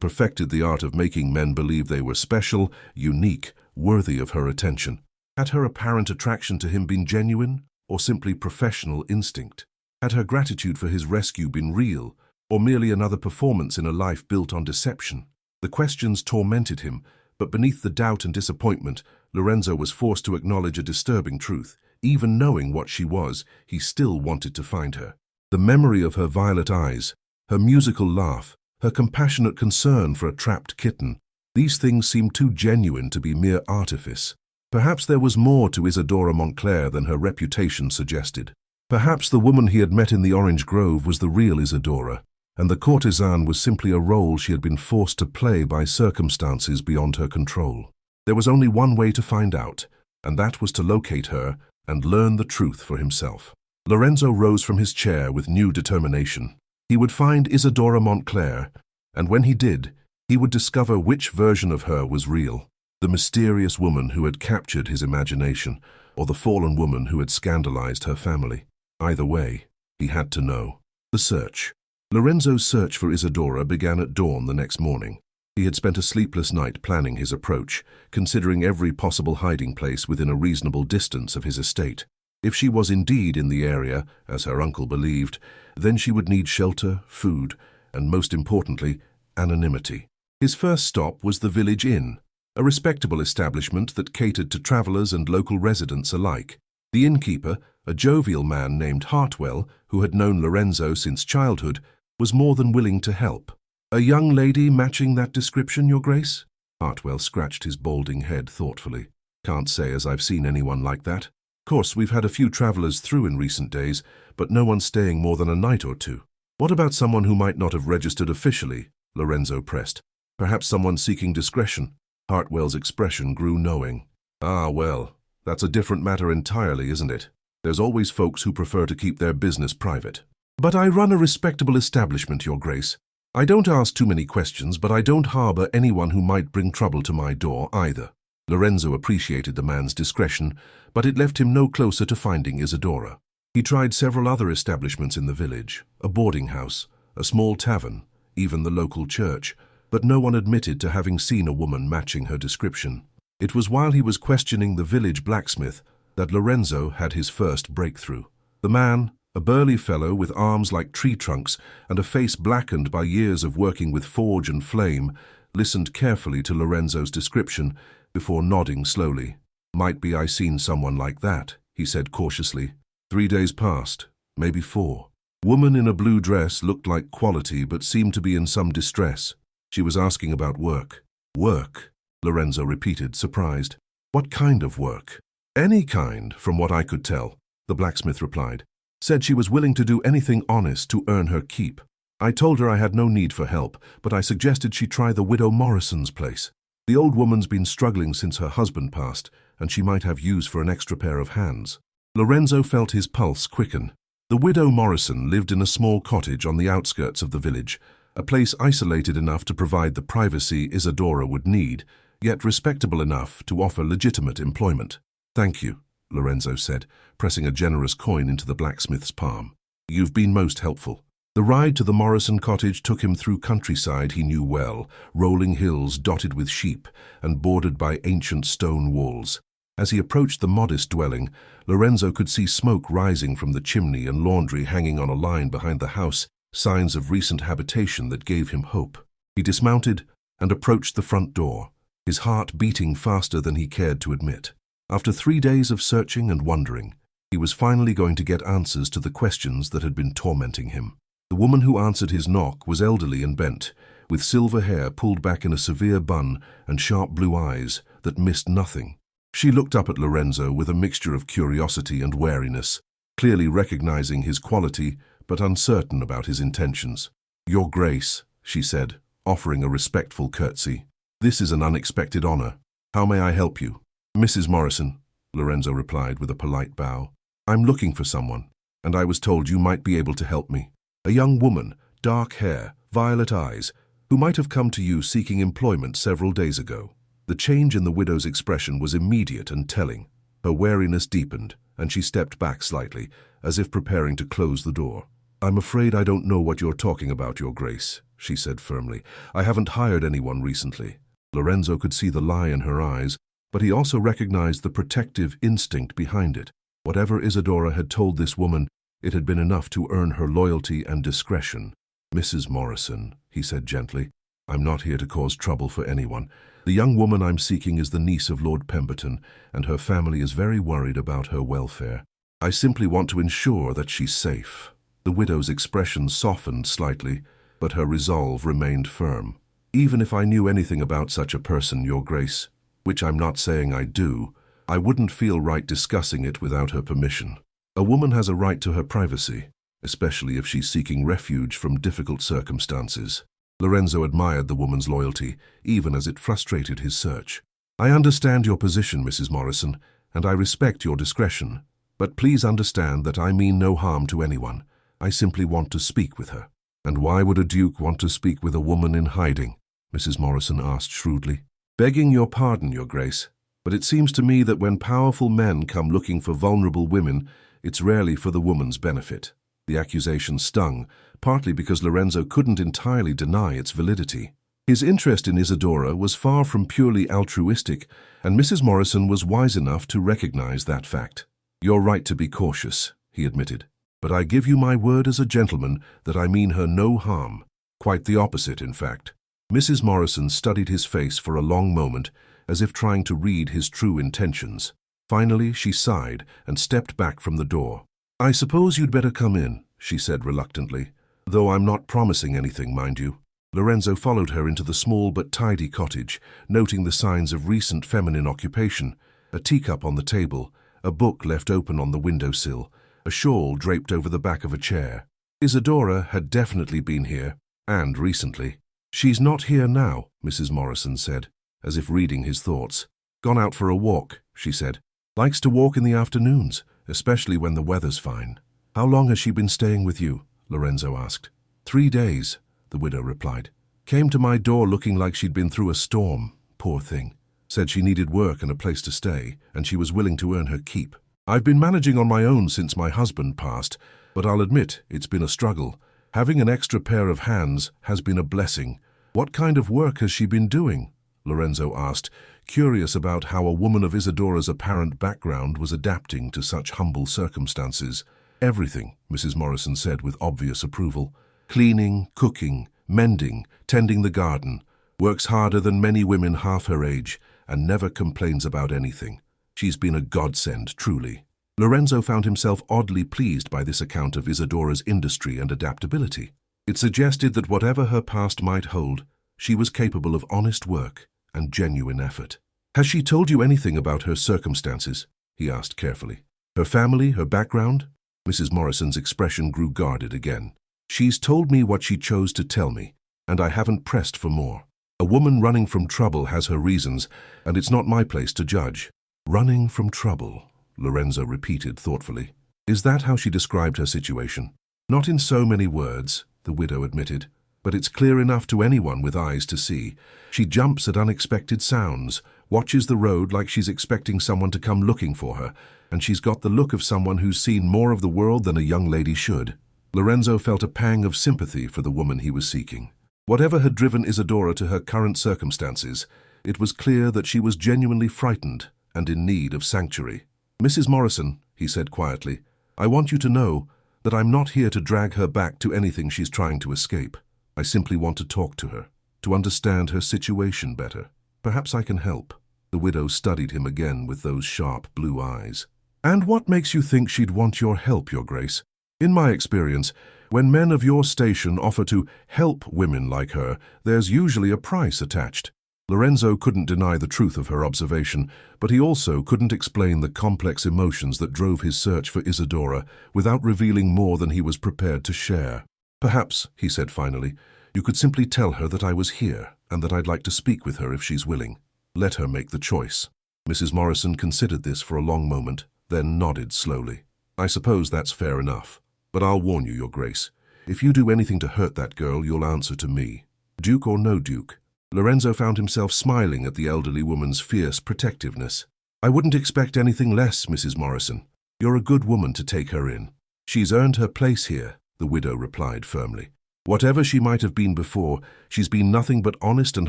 [SPEAKER 1] perfected the art of making men believe they were special, unique, worthy of her attention. Had her apparent attraction to him been genuine, or simply professional instinct? Had her gratitude for his rescue been real, or merely another performance in a life built on deception? The questions tormented him, but beneath the doubt and disappointment, Lorenzo was forced to acknowledge a disturbing truth. Even knowing what she was, he still wanted to find her. The memory of her violet eyes, her musical laugh, her compassionate concern for a trapped kitten, these things seemed too genuine to be mere artifice. Perhaps there was more to Isadora Montclair than her reputation suggested. Perhaps the woman he had met in the orange grove was the real Isadora, and the courtesan was simply a role she had been forced to play by circumstances beyond her control. There was only one way to find out, and that was to locate her and learn the truth for himself. Lorenzo rose from his chair with new determination. He would find Isadora Montclair, and when he did, he would discover which version of her was real: the mysterious woman who had captured his imagination, or the fallen woman who had scandalized her family. Either way, he had to know. The search. Lorenzo's search for Isadora began at dawn the next morning. He had spent a sleepless night planning his approach, considering every possible hiding place within a reasonable distance of his estate. If she was indeed in the area, as her uncle believed, then she would need shelter, food, and most importantly, anonymity. His first stop was the village inn, a respectable establishment that catered to travelers and local residents alike. The innkeeper, a jovial man named Hartwell, who had known Lorenzo since childhood, was more than willing to help. "A young lady matching that description, Your Grace?" Hartwell scratched his balding head thoughtfully. "Can't say as I've seen anyone like that. Of course, we've had a few travelers through in recent days, but no one staying more than a night or two." "What about someone who might not have registered officially?" Lorenzo pressed. "Perhaps someone seeking discretion?" Hartwell's expression grew knowing. "Ah, well, that's a different matter entirely, isn't it? There's always folks who prefer to keep their business private." "But I run a respectable establishment, Your Grace. I don't ask too many questions, but I don't harbor anyone who might bring trouble to my door either." Lorenzo appreciated the man's discretion, but it left him no closer to finding Isadora. He tried several other establishments in the village, a boarding house, a small tavern, even the local church, but no one admitted to having seen a woman matching her description. It was while he was questioning the village blacksmith that Lorenzo had his first breakthrough. The man, a burly fellow with arms like tree trunks and a face blackened by years of working with forge and flame, listened carefully to Lorenzo's description before nodding slowly. "Might be I seen someone like that," he said cautiously. 3 days passed, maybe 4. Woman in a blue dress looked like quality but seemed to be in some distress. She was asking about work. "Work?" Lorenzo repeated, surprised. "What kind of work?" "Any kind, from what I could tell," the blacksmith replied. "Said she was willing to do anything honest to earn her keep. I told her I had no need for help, but I suggested she try the widow Morrison's place. The old woman's been struggling since her husband passed, and she might have use for an extra pair of hands." Lorenzo felt his pulse quicken. The widow Morrison lived in a small cottage on the outskirts of the village, a place isolated enough to provide the privacy Isadora would need, yet respectable enough to offer legitimate employment. "Thank you," Lorenzo said, pressing a generous coin into the blacksmith's palm. "You've been most helpful." The ride to the Morrison cottage took him through countryside he knew well, rolling hills dotted with sheep and bordered by ancient stone walls. As he approached the modest dwelling, Lorenzo could see smoke rising from the chimney and laundry hanging on a line behind the house, signs of recent habitation that gave him hope. He dismounted and approached the front door, his heart beating faster than he cared to admit. After 3 days of searching and wondering, he was finally going to get answers to the questions that had been tormenting him. The woman who answered his knock was elderly and bent, with silver hair pulled back in a severe bun and sharp blue eyes that missed nothing. She looked up at Lorenzo with a mixture of curiosity and wariness, clearly recognizing his quality but uncertain about his intentions. "Your Grace," she said, offering a respectful curtsy. "This is an unexpected honor. How may I help you?" "Mrs. Morrison," Lorenzo replied with a polite bow. "I'm looking for someone, and I was told you might be able to help me. A young woman, dark hair, violet eyes, who might have come to you seeking employment several days ago." The change in the widow's expression was immediate and telling. Her wariness deepened, and she stepped back slightly, as if preparing to close the door. "I'm afraid I don't know what you're talking about, Your Grace," she said firmly. "I haven't hired anyone recently." Lorenzo could see the lie in her eyes, but he also recognized the protective instinct behind it. Whatever Isadora had told this woman, it had been enough to earn her loyalty and discretion. "Mrs. Morrison," he said gently, "I'm not here to cause trouble for anyone. The young woman I'm seeking is the niece of Lord Pemberton, and her family is very worried about her welfare. I simply want to ensure that she's safe." The widow's expression softened slightly, but her resolve remained firm. "Even if I knew anything about such a person, Your Grace, which I'm not saying I do, I wouldn't feel right discussing it without her permission. A woman has a right to her privacy, especially if she's seeking refuge from difficult circumstances." Lorenzo admired the woman's loyalty, even as it frustrated his search. "I understand your position, Mrs. Morrison, and I respect your discretion. But please understand that I mean no harm to anyone. I simply want to speak with her." "And why would a duke want to speak with a woman in hiding?" Mrs. Morrison asked shrewdly. "Begging your pardon, Your Grace, but it seems to me that when powerful men come looking for vulnerable women, it's rarely for the woman's benefit." The accusation stung, partly because Lorenzo couldn't entirely deny its validity. His interest in Isadora was far from purely altruistic, and Mrs. Morrison was wise enough to recognize that fact. "You're right to be cautious," he admitted, "but I give you my word as a gentleman that I mean her no harm. Quite the opposite, in fact." Mrs. Morrison studied his face for a long moment, as if trying to read his true intentions. Finally, she sighed and stepped back from the door. "I suppose you'd better come in," she said reluctantly, "though I'm not promising anything, mind you." Lorenzo followed her into the small but tidy cottage, noting the signs of recent feminine occupation: a teacup on the table, a book left open on the windowsill, a shawl draped over the back of a chair. Isadora had definitely been here, and recently. "She's not here now," Mrs. Morrison said, as if reading his thoughts. "Gone out for a walk," she said. "Likes to walk in the afternoons, especially when the weather's fine." "How long has she been staying with you?" Lorenzo asked. 3 days, the widow replied. "Came to my door looking like she'd been through a storm, poor thing. Said she needed work and a place to stay, and she was willing to earn her keep. I've been managing on my own since my husband passed, but I'll admit it's been a struggle. Having an extra pair of hands has been a blessing, What kind of work has she been doing? Lorenzo asked, curious about how a woman of Isadora's apparent background was adapting to such humble circumstances. Everything, Mrs. Morrison said with obvious approval. Cleaning, cooking, mending, tending the garden. Works harder than many women half her age and never complains about anything. She's been a godsend, truly. Lorenzo found himself oddly pleased by this account of Isadora's industry and adaptability. It suggested that whatever her past might hold, she was capable of honest work and genuine effort. Has she told you anything about her circumstances? He asked carefully. Her family, her background? Mrs. Morrison's expression grew guarded again. She's told me what she chose to tell me, and I haven't pressed for more. A woman running from trouble has her reasons, and it's not my place to judge. Running from trouble, Lorenzo repeated thoughtfully. Is that how she described her situation? Not in so many words, the widow admitted, but it's clear enough to anyone with eyes to see. She jumps at unexpected sounds, watches the road like she's expecting someone to come looking for her, and she's got the look of someone who's seen more of the world than a young lady should. Lorenzo felt a pang of sympathy for the woman he was seeking. Whatever had driven Isadora to her current circumstances, it was clear that she was genuinely frightened and in need of sanctuary. Mrs. Morrison, he said quietly, I want you to know that I'm not here to drag her back to anything she's trying to escape. I simply want to talk to her, to understand her situation better. Perhaps I can help. The widow studied him again with those sharp blue eyes. And what makes you think she'd want your help, Your Grace? In my experience, when men of your station offer to help women like her, there's usually a price attached. Lorenzo couldn't deny the truth of her observation, but he also couldn't explain the complex emotions that drove his search for Isadora without revealing more than he was prepared to share. Perhaps, he said finally, you could simply tell her that I was here and that I'd like to speak with her if she's willing. Let her make the choice. Mrs. Morrison considered this for a long moment, then nodded slowly. I suppose that's fair enough. But I'll warn you, Your Grace. If you do anything to hurt that girl, you'll answer to me. Duke or no Duke. Lorenzo found himself smiling at the elderly woman's fierce protectiveness. I wouldn't expect anything less, Mrs. Morrison. You're a good woman to take her in. She's earned her place here, the widow replied firmly. Whatever she might have been before, she's been nothing but honest and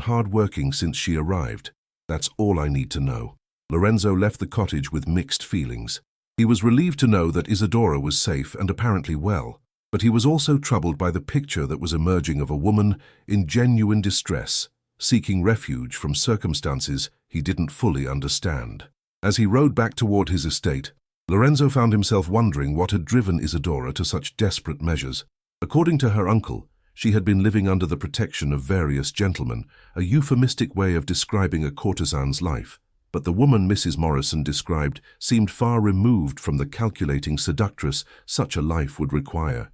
[SPEAKER 1] hard-working since she arrived. That's all I need to know. Lorenzo left the cottage with mixed feelings. He was relieved to know that Isadora was safe and apparently well, but he was also troubled by the picture that was emerging of a woman in genuine distress, seeking refuge from circumstances he didn't fully understand. As he rode back toward his estate, Lorenzo found himself wondering what had driven Isadora to such desperate measures. According to her uncle, she had been living under the protection of various gentlemen, a euphemistic way of describing a courtesan's life. But the woman Mrs. Morrison described seemed far removed from the calculating seductress such a life would require.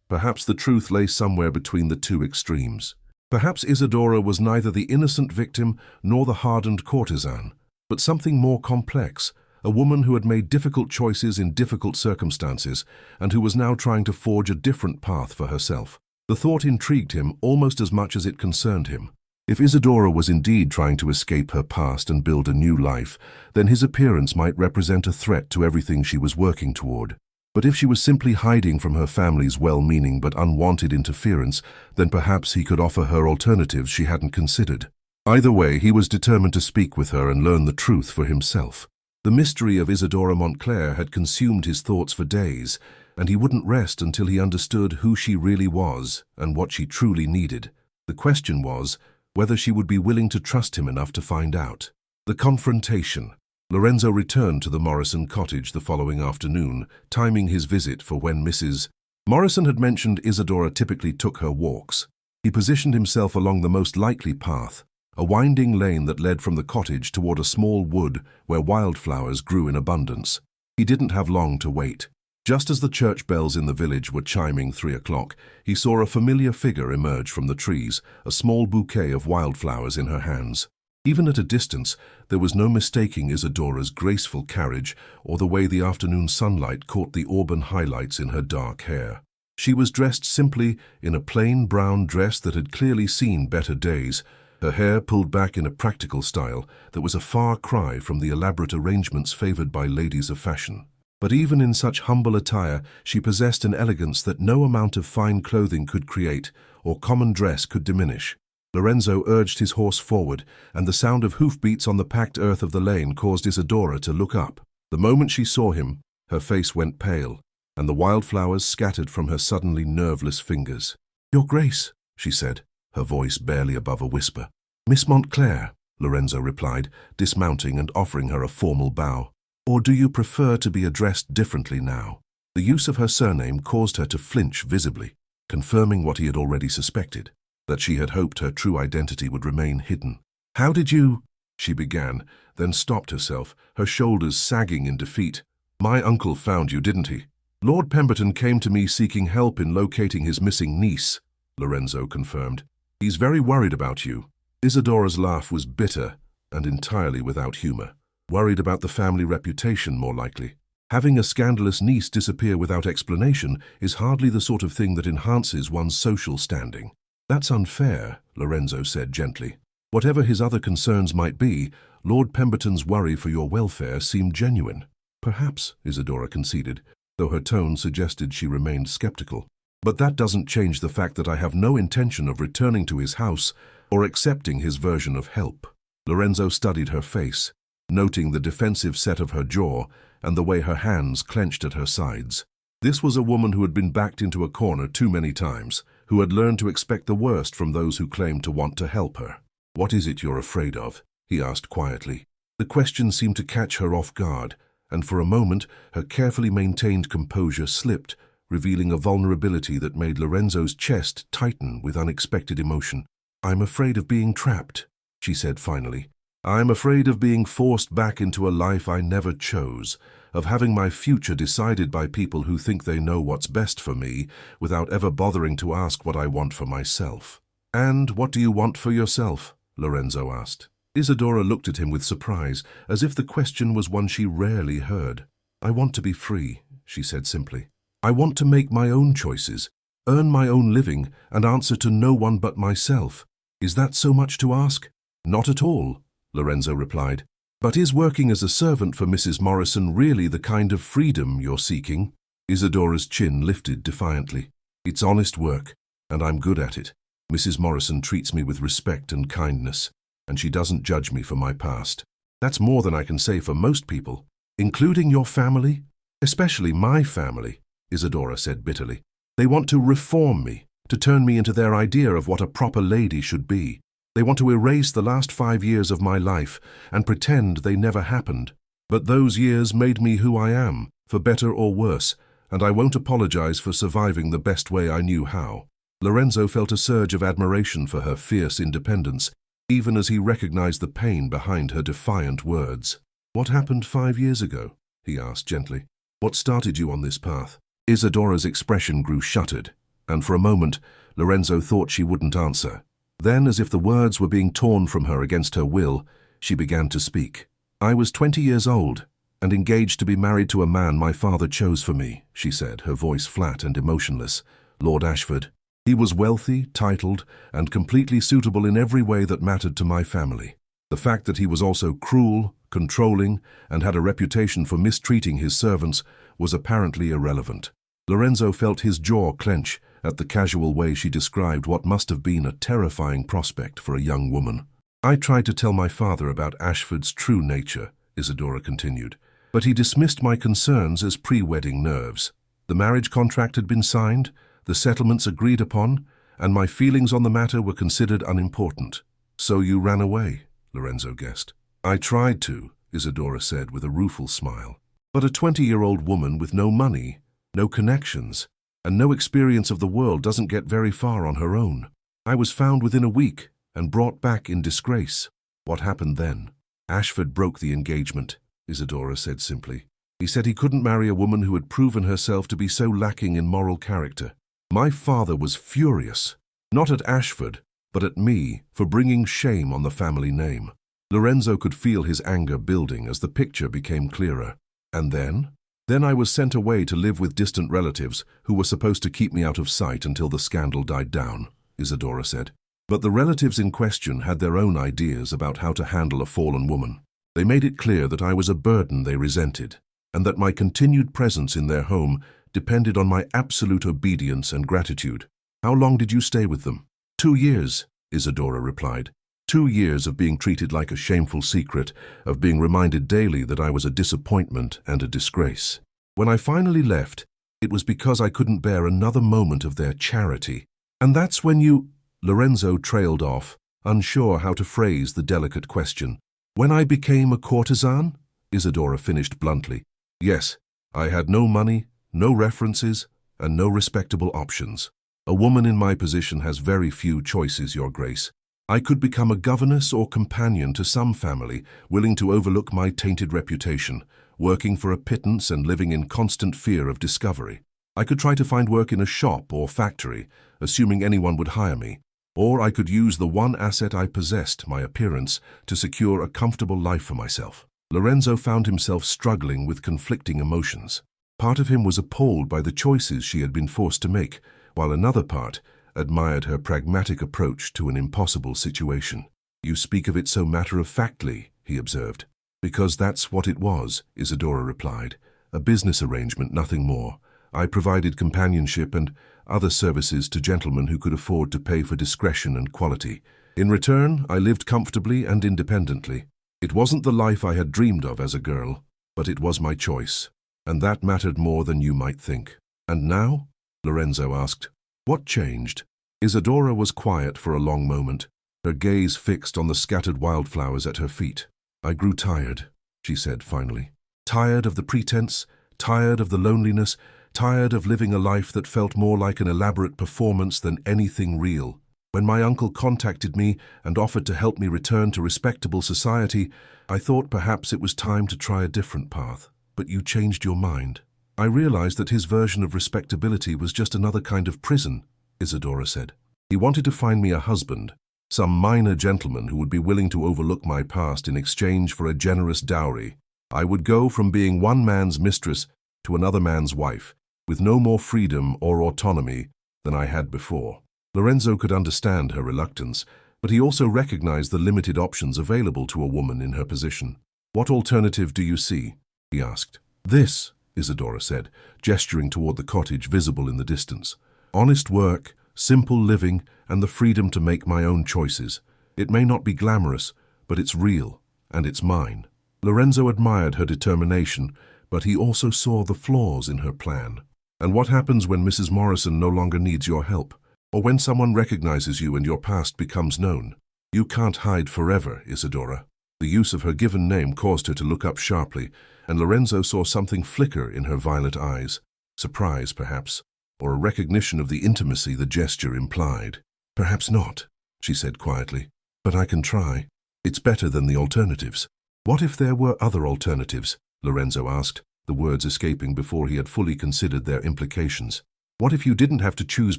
[SPEAKER 1] Perhaps the truth lay somewhere between the two extremes. Perhaps Isadora was neither the innocent victim nor the hardened courtesan, but something more complex, a woman who had made difficult choices in difficult circumstances and who was now trying to forge a different path for herself. The thought intrigued him almost as much as it concerned him. If Isadora was indeed trying to escape her past and build a new life, then his appearance might represent a threat to everything she was working toward. But if she was simply hiding from her family's well-meaning but unwanted interference, then perhaps he could offer her alternatives she hadn't considered. Either way, he was determined to speak with her and learn the truth for himself. The mystery of Isadora Montclair had consumed his thoughts for days, and he wouldn't rest until he understood who she really was and what she truly needed. The question was whether she would be willing to trust him enough to find out. The confrontation. Lorenzo returned to the Morrison cottage the following afternoon, timing his visit for when Mrs. Morrison had mentioned Isadora typically took her walks. He positioned himself along the most likely path, a winding lane that led from the cottage toward a small wood where wildflowers grew in abundance. He didn't have long to wait. Just as the church bells in the village were chiming 3 o'clock, he saw a familiar figure emerge from the trees, a small bouquet of wildflowers in her hands. Even at a distance, there was no mistaking Isadora's graceful carriage or the way the afternoon sunlight caught the auburn highlights in her dark hair. She was dressed simply in a plain brown dress that had clearly seen better days, her hair pulled back in a practical style that was a far cry from the elaborate arrangements favored by ladies of fashion. But even in such humble attire, she possessed an elegance that no amount of fine clothing could create or common dress could diminish. Lorenzo urged his horse forward, and the sound of hoofbeats on the packed earth of the lane caused Isidora to look up. The moment she saw him, her face went pale, and the wildflowers scattered from her suddenly nerveless fingers. "Your Grace," she said, her voice barely above a whisper. "Miss Montclair," Lorenzo replied, dismounting and offering her a formal bow. "Or do you prefer to be addressed differently now?" The use of her surname caused her to flinch visibly, confirming what he had already suspected, that she had hoped her true identity would remain hidden. "How did you—" she began, then stopped herself, her shoulders sagging in defeat. "My uncle found you, didn't he? Lord Pemberton came to me seeking help in locating his missing niece," Lorenzo confirmed. "He's very worried about you." Isidora's laugh was bitter and entirely without humor. "Worried about the family reputation, more likely. Having a scandalous niece disappear without explanation is hardly the sort of thing that enhances one's social standing." "That's unfair," Lorenzo said gently. "Whatever his other concerns might be, Lord Pemberton's worry for your welfare seemed genuine." "Perhaps," Isidora conceded, though her tone suggested she remained skeptical. "But that doesn't change the fact that I have no intention of returning to his house or accepting his version of help." Lorenzo studied her face, noting the defensive set of her jaw and the way her hands clenched at her sides. This was a woman who had been backed into a corner too many times, who had learned to expect the worst from those who claimed to want to help her. "What is it you're afraid of?" he asked quietly. The question seemed to catch her off guard, and for a moment her carefully maintained composure slipped, revealing a vulnerability that made Lorenzo's chest tighten with unexpected emotion. "I'm afraid of being trapped," she said finally. "I'm afraid of being forced back into a life I never chose, of having my future decided by people who think they know what's best for me without ever bothering to ask what I want for myself." "And what do you want for yourself?" Lorenzo asked. Isidora looked at him with surprise, as if the question was one she rarely heard. "I want to be free," she said simply. "I want to make my own choices, earn my own living, and answer to no one but myself. Is that so much to ask?" "Not at all," Lorenzo replied. "But is working as a servant for Mrs. Morrison really the kind of freedom you're seeking?" Isidora's chin lifted defiantly. "It's honest work, and I'm good at it. Mrs. Morrison treats me with respect and kindness, and she doesn't judge me for my past. That's more than I can say for most people, including your family, especially my family," Isidora said bitterly. "They want to reform me, to turn me into their idea of what a proper lady should be. They want to erase the last 5 years of my life and pretend they never happened. But those years made me who I am, for better or worse, and I won't apologize for surviving the best way I knew how." Lorenzo felt a surge of admiration for her fierce independence, even as he recognized the pain behind her defiant words. "What happened 5 years ago?" he asked gently. "What started you on this path?" Isidora's expression grew shuttered, and for a moment Lorenzo thought she wouldn't answer. Then, as if the words were being torn from her against her will, she began to speak. "I was 20 years old and engaged to be married to a man my father chose for me," she said, her voice flat and emotionless. "Lord Ashford. He was wealthy, titled, and completely suitable in every way that mattered to my family. The fact that he was also cruel, controlling, and had a reputation for mistreating his servants was apparently irrelevant." Lorenzo felt his jaw clench at the casual way she described what must have been a terrifying prospect for a young woman. "I tried to tell my father about Ashford's true nature," Isidora continued, "but he dismissed my concerns as pre-wedding nerves. The marriage contract had been signed, the settlements agreed upon, and my feelings on the matter were considered unimportant." "So you ran away," Lorenzo guessed. "I tried to," Isidora said with a rueful smile. "But a 20-year-old woman with no money, no connections, and no experience of the world doesn't get very far on her own. I was found within a week and brought back in disgrace." "What happened then?" "Ashford broke the engagement," Isidora said simply. "He said he couldn't marry a woman who had proven herself to be so lacking in moral character. My father was furious, not at Ashford, but at me for bringing shame on the family name." Lorenzo could feel his anger building as the picture became clearer. "And then?" "Then I was sent away to live with distant relatives who were supposed to keep me out of sight until the scandal died down," Isidora said. "But the relatives in question had their own ideas about how to handle a fallen woman. They made it clear that I was a burden they resented, and that my continued presence in their home depended on my absolute obedience and gratitude." "How long did you stay with them?" 2 years, Isadora replied. 2 years of being treated like a shameful secret, of being reminded daily that I was a disappointment and a disgrace. When I finally left, it was because I couldn't bear another moment of their charity. And that's when you... Lorenzo trailed off, unsure how to phrase the delicate question. When I became a courtesan? Isadora finished bluntly. Yes, I had no money, no references, and no respectable options. A woman in my position has very few choices, Your Grace. I could become a governess or companion to some family, willing to overlook my tainted reputation, working for a pittance and living in constant fear of discovery. I could try to find work in a shop or factory, assuming anyone would hire me. Or I could use the one asset I possessed, my appearance, to secure a comfortable life for myself. Lorenzo found himself struggling with conflicting emotions. Part of him was appalled by the choices she had been forced to make, while another part admired her pragmatic approach to an impossible situation. You speak of it so matter-of-factly, he observed. Because that's what it was, Isadora replied. A business arrangement, nothing more. I provided companionship and other services to gentlemen who could afford to pay for discretion and quality. In return, I lived comfortably and independently. It wasn't the life I had dreamed of as a girl, but it was my choice, and that mattered more than you might think. And now? Lorenzo asked. What changed? Isadora was quiet for a long moment, her gaze fixed on the scattered wildflowers at her feet. I grew tired, she said finally. Tired of the pretense, tired of the loneliness, tired of living a life that felt more like an elaborate performance than anything real. When my uncle contacted me and offered to help me return to respectable society, I thought perhaps it was time to try a different path. But you changed your mind. I realized that his version of respectability was just another kind of prison, Isadora said. He wanted to find me a husband, some minor gentleman who would be willing to overlook my past in exchange for a generous dowry. I would go from being one man's mistress to another man's wife, with no more freedom or autonomy than I had before. Lorenzo could understand her reluctance, but he also recognized the limited options available to a woman in her position. What alternative do you see? He asked. This, Isadora said, gesturing toward the cottage visible in the distance. Honest work, simple living, and the freedom to make my own choices. It may not be glamorous, but it's real, and it's mine. Lorenzo admired her determination, but he also saw the flaws in her plan. And what happens when Mrs. Morrison no longer needs your help? Or when someone recognizes you and your past becomes known? You can't hide forever, Isadora. The use of her given name caused her to look up sharply, and Lorenzo saw something flicker in her violet eyes. Surprise, perhaps, or a recognition of the intimacy the gesture implied. Perhaps not, she said quietly, but I can try. It's better than the alternatives. What if there were other alternatives? Lorenzo asked, the words escaping before he had fully considered their implications. What if you didn't have to choose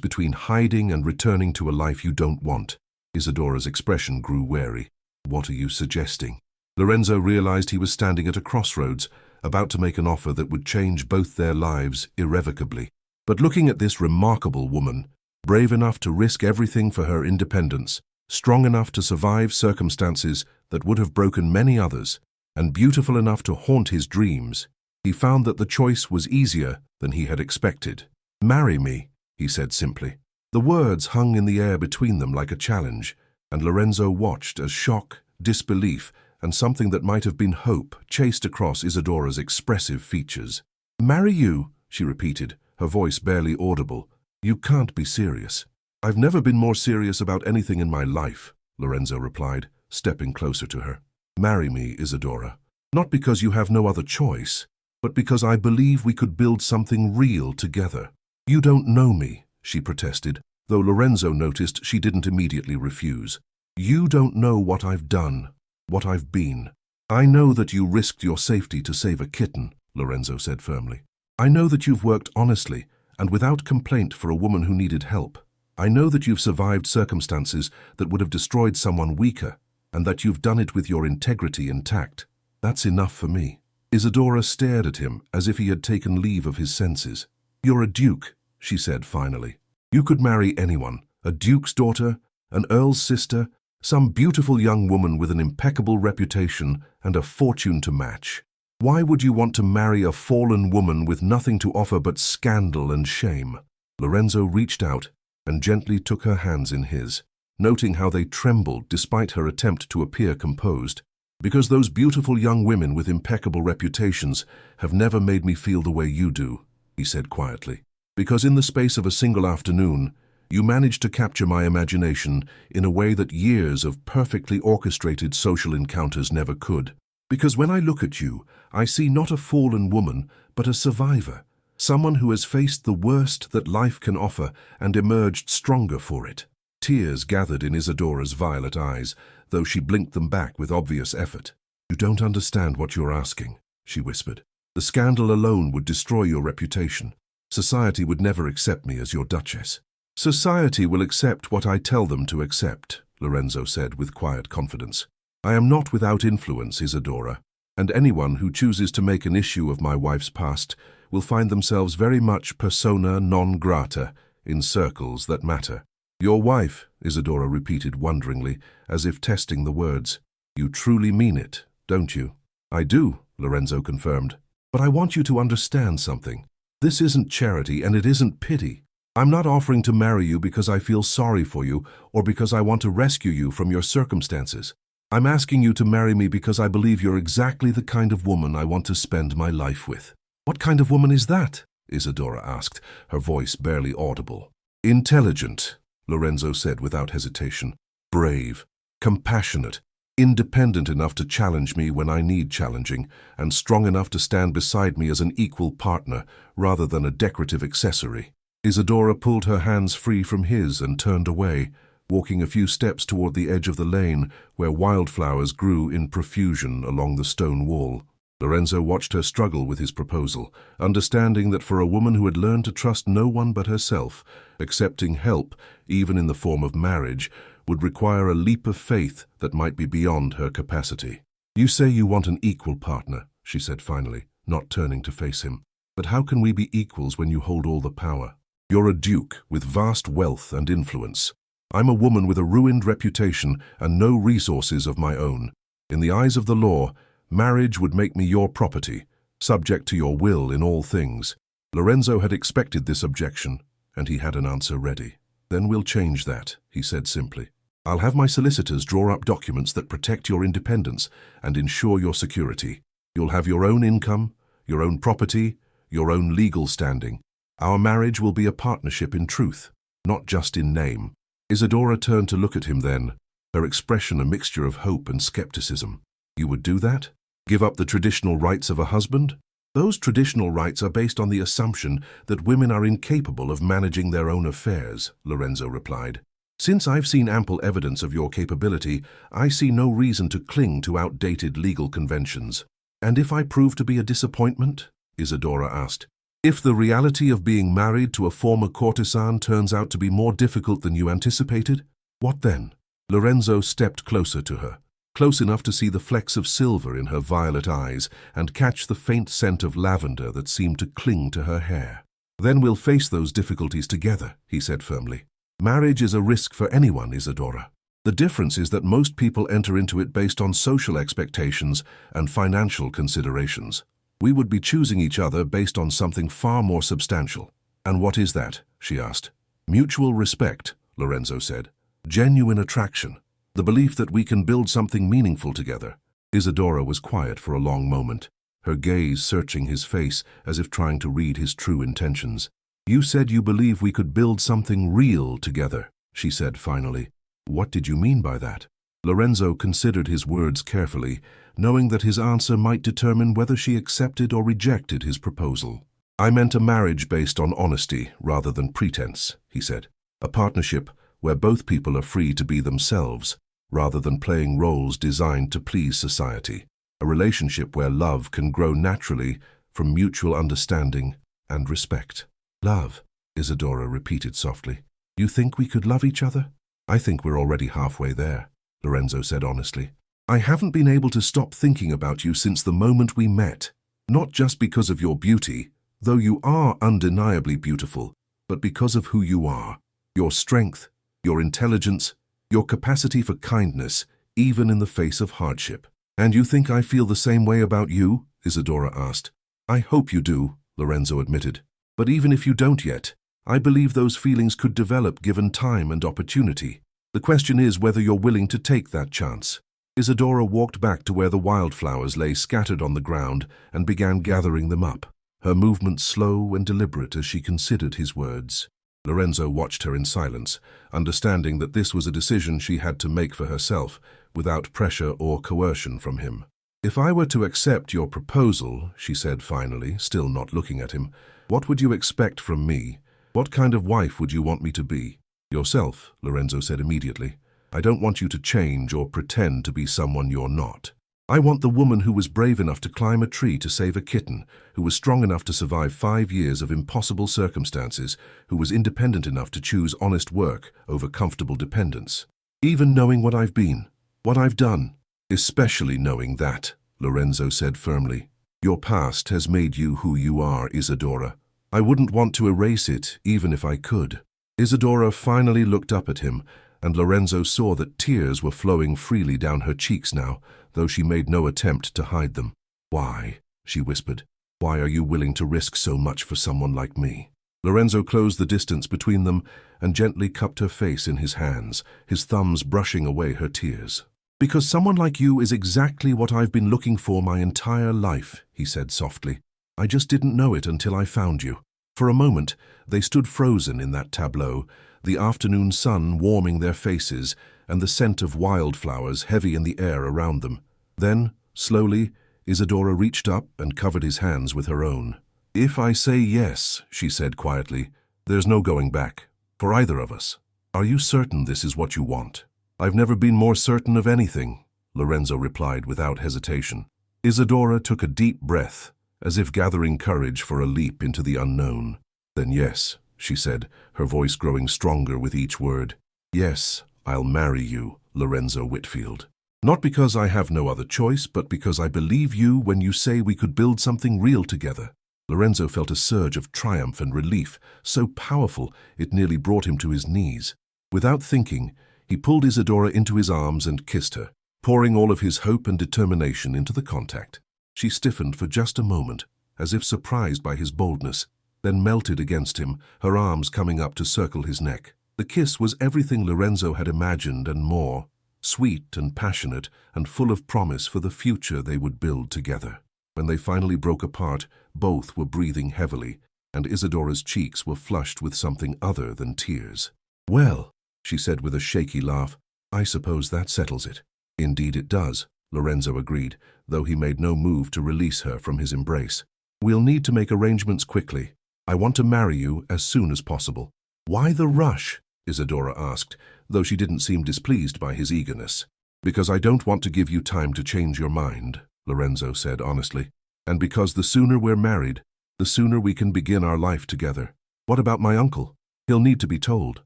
[SPEAKER 1] between hiding and returning to a life you don't want? Isadora's expression grew wary. What are you suggesting? Lorenzo realized he was standing at a crossroads, about to make an offer that would change both their lives irrevocably. But looking at this remarkable woman, brave enough to risk everything for her independence, strong enough to survive circumstances that would have broken many others, and beautiful enough to haunt his dreams, he found that the choice was easier than he had expected. Marry me, he said simply. The words hung in the air between them like a challenge, and Lorenzo watched as shock, disbelief, and something that might have been hope chased across Isadora's expressive features. Marry you, she repeated, her voice barely audible. You can't be serious. I've never been more serious about anything in my life, Lorenzo replied, stepping closer to her. Marry me, Isadora. Not because you have no other choice, but because I believe we could build something real together. You don't know me, she protested, though Lorenzo noticed she didn't immediately refuse. You don't know what I've done, what I've been. I know that you risked your safety to save a kitten, Lorenzo said firmly. I know that you've worked honestly and without complaint for a woman who needed help. I know that you've survived circumstances that would have destroyed someone weaker, and that you've done it with your integrity intact. That's enough for me. Isadora stared at him as if he had taken leave of his senses. You're a duke, she said finally. You could marry anyone, a duke's daughter, an earl's sister, some beautiful young woman with an impeccable reputation and a fortune to match. Why would you want to marry a fallen woman with nothing to offer but scandal and shame? Lorenzo reached out and gently took her hands in his. noting how they trembled despite her attempt to appear composed. "Because those beautiful young women with impeccable reputations have never made me feel the way you do," he said quietly. "Because in the space of a single afternoon, you managed to capture my imagination in a way that years of perfectly orchestrated social encounters never could. Because when I look at you, I see not a fallen woman, but a survivor, someone who has faced the worst that life can offer and emerged stronger for it." Tears gathered in Isadora's violet eyes, though she blinked them back with obvious effort. "You don't understand what you're asking," she whispered. "The scandal alone would destroy your reputation. Society would never accept me as your duchess." "Society will accept what I tell them to accept," Lorenzo said with quiet confidence. "I am not without influence, Isadora, and anyone who chooses to make an issue of my wife's past will find themselves very much persona non grata in circles that matter." "Your wife," Isadora repeated wonderingly, as if testing the words. "You truly mean it, don't you?" "I do," Lorenzo confirmed. "But I want you to understand something. This isn't charity and it isn't pity. I'm not offering to marry you because I feel sorry for you or because I want to rescue you from your circumstances. I'm asking you to marry me because I believe you're exactly the kind of woman I want to spend my life with." "What kind of woman is that?" Isadora asked, her voice barely audible. "Intelligent," Lorenzo said without hesitation. "Brave, compassionate, independent enough to challenge me when I need challenging, and strong enough to stand beside me as an equal partner rather than a decorative accessory." Isadora pulled her hands free from his and turned away, walking a few steps toward the edge of the lane where wildflowers grew in profusion along the stone wall. Lorenzo watched her struggle with his proposal, understanding that for a woman who had learned to trust no one but herself, accepting help, even in the form of marriage, would require a leap of faith that might be beyond her capacity. "You say you want an equal partner," she said finally, not turning to face him. "But how can we be equals when you hold all the power? You're a duke with vast wealth and influence. I'm a woman with a ruined reputation and no resources of my own. In the eyes of the law, marriage would make me your property, subject to your will in all things." Lorenzo had expected this objection, and he had an answer ready. "Then we'll change that," he said simply. "I'll have my solicitors draw up documents that protect your independence and ensure your security. You'll have your own income, your own property, your own legal standing. Our marriage will be a partnership in truth, not just in name." Isadora turned to look at him then, her expression a mixture of hope and skepticism. "You would do that? Give up the traditional rights of a husband?" "Those traditional rights are based on the assumption that women are incapable of managing their own affairs," Lorenzo replied. "Since I've seen ample evidence of your capability, I see no reason to cling to outdated legal conventions." "And if I prove to be a disappointment?" Isadora asked. "If the reality of being married to a former courtesan turns out to be more difficult than you anticipated, what then?" Lorenzo stepped closer to her, close enough to see the flecks of silver in her violet eyes and catch the faint scent of lavender that seemed to cling to her hair. "Then we'll face those difficulties together," he said firmly. "Marriage is a risk for anyone, Isadora. The difference is that most people enter into it based on social expectations and financial considerations. We would be choosing each other based on something far more substantial." "And what is that?" she asked. "Mutual respect," Lorenzo said. "Genuine attraction. The belief that we can build something meaningful together." Isadora was quiet for a long moment, her gaze searching his face as if trying to read his true intentions. "You said you believe we could build something real together," she said finally. "What did you mean by that?" Lorenzo considered his words carefully, knowing that his answer might determine whether she accepted or rejected his proposal. "I meant a marriage based on honesty rather than pretense," he said. "A partnership where both people are free to be themselves, rather than playing roles designed to please society. A relationship where love can grow naturally from mutual understanding and respect." "Love," Isadora repeated softly. "You think we could love each other?" "I think we're already halfway there," Lorenzo said honestly. "I haven't been able to stop thinking about you since the moment we met. Not just because of your beauty, though you are undeniably beautiful, but because of who you are. Your strength, your intelligence, your capacity for kindness, even in the face of hardship." "And you think I feel the same way about you?" Isadora asked. "I hope you do," Lorenzo admitted. "But even if you don't yet, I believe those feelings could develop given time and opportunity. The question is whether you're willing to take that chance. Isadora walked back to where the wildflowers lay scattered on the ground and began gathering them up, her movements slow and deliberate as she considered his words. Lorenzo watched her in silence, understanding that this was a decision she had to make for herself, without pressure or coercion from him. "If I were to accept your proposal," she said finally, still not looking at him, "what would you expect from me? What kind of wife would you want me to be?" "Yourself," Lorenzo said immediately. "I don't want you to change or pretend to be someone you're not. I want the woman who was brave enough to climb a tree to save a kitten, who was strong enough to survive 5 years of impossible circumstances, who was independent enough to choose honest work over comfortable dependence. Even knowing what I've been, what I've done, especially knowing that," Lorenzo said firmly. "Your past has made you who you are, Isadora. I wouldn't want to erase it, even if I could." Isadora finally looked up at him, and Lorenzo saw that tears were flowing freely down her cheeks now, though she made no attempt to hide them. "Why?" she whispered. "Why are you willing to risk so much for someone like me?" Lorenzo closed the distance between them and gently cupped her face in his hands, his thumbs brushing away her tears. "Because someone like you is exactly what I've been looking for my entire life," he said softly. "I just didn't know it until I found you." For a moment, they stood frozen in that tableau, the afternoon sun warming their faces and the scent of wildflowers heavy in the air around them. Then, slowly, Isadora reached up and covered his hands with her own. "If I say yes," she said quietly, "there's no going back, for either of us. Are you certain this is what you want?" "I've never been more certain of anything," Lorenzo replied without hesitation. Isadora took a deep breath, as if gathering courage for a leap into the unknown. "Then yes," she said, her voice growing stronger with each word. "Yes, I'll marry you, Lorenzo Whitfield. Not because I have no other choice, but because I believe you when you say we could build something real together." Lorenzo felt a surge of triumph and relief, so powerful it nearly brought him to his knees. Without thinking, he pulled Isadora into his arms and kissed her, pouring all of his hope and determination into the contact. She stiffened for just a moment, as if surprised by his boldness, then melted against him, her arms coming up to circle his neck. The kiss was everything Lorenzo had imagined and more, sweet and passionate and full of promise for the future they would build together. When they finally broke apart, both were breathing heavily, and Isadora's cheeks were flushed with something other than tears. "Well," she said with a shaky laugh, "I suppose that settles it." "Indeed it does," Lorenzo agreed, though he made no move to release her from his embrace. "We'll need to make arrangements quickly. I want to marry you as soon as possible." "Why the rush?" Isadora asked, though she didn't seem displeased by his eagerness. "Because I don't want to give you time to change your mind," Lorenzo said honestly. "And because the sooner we're married, the sooner we can begin our life together." "What about my uncle? He'll need to be told."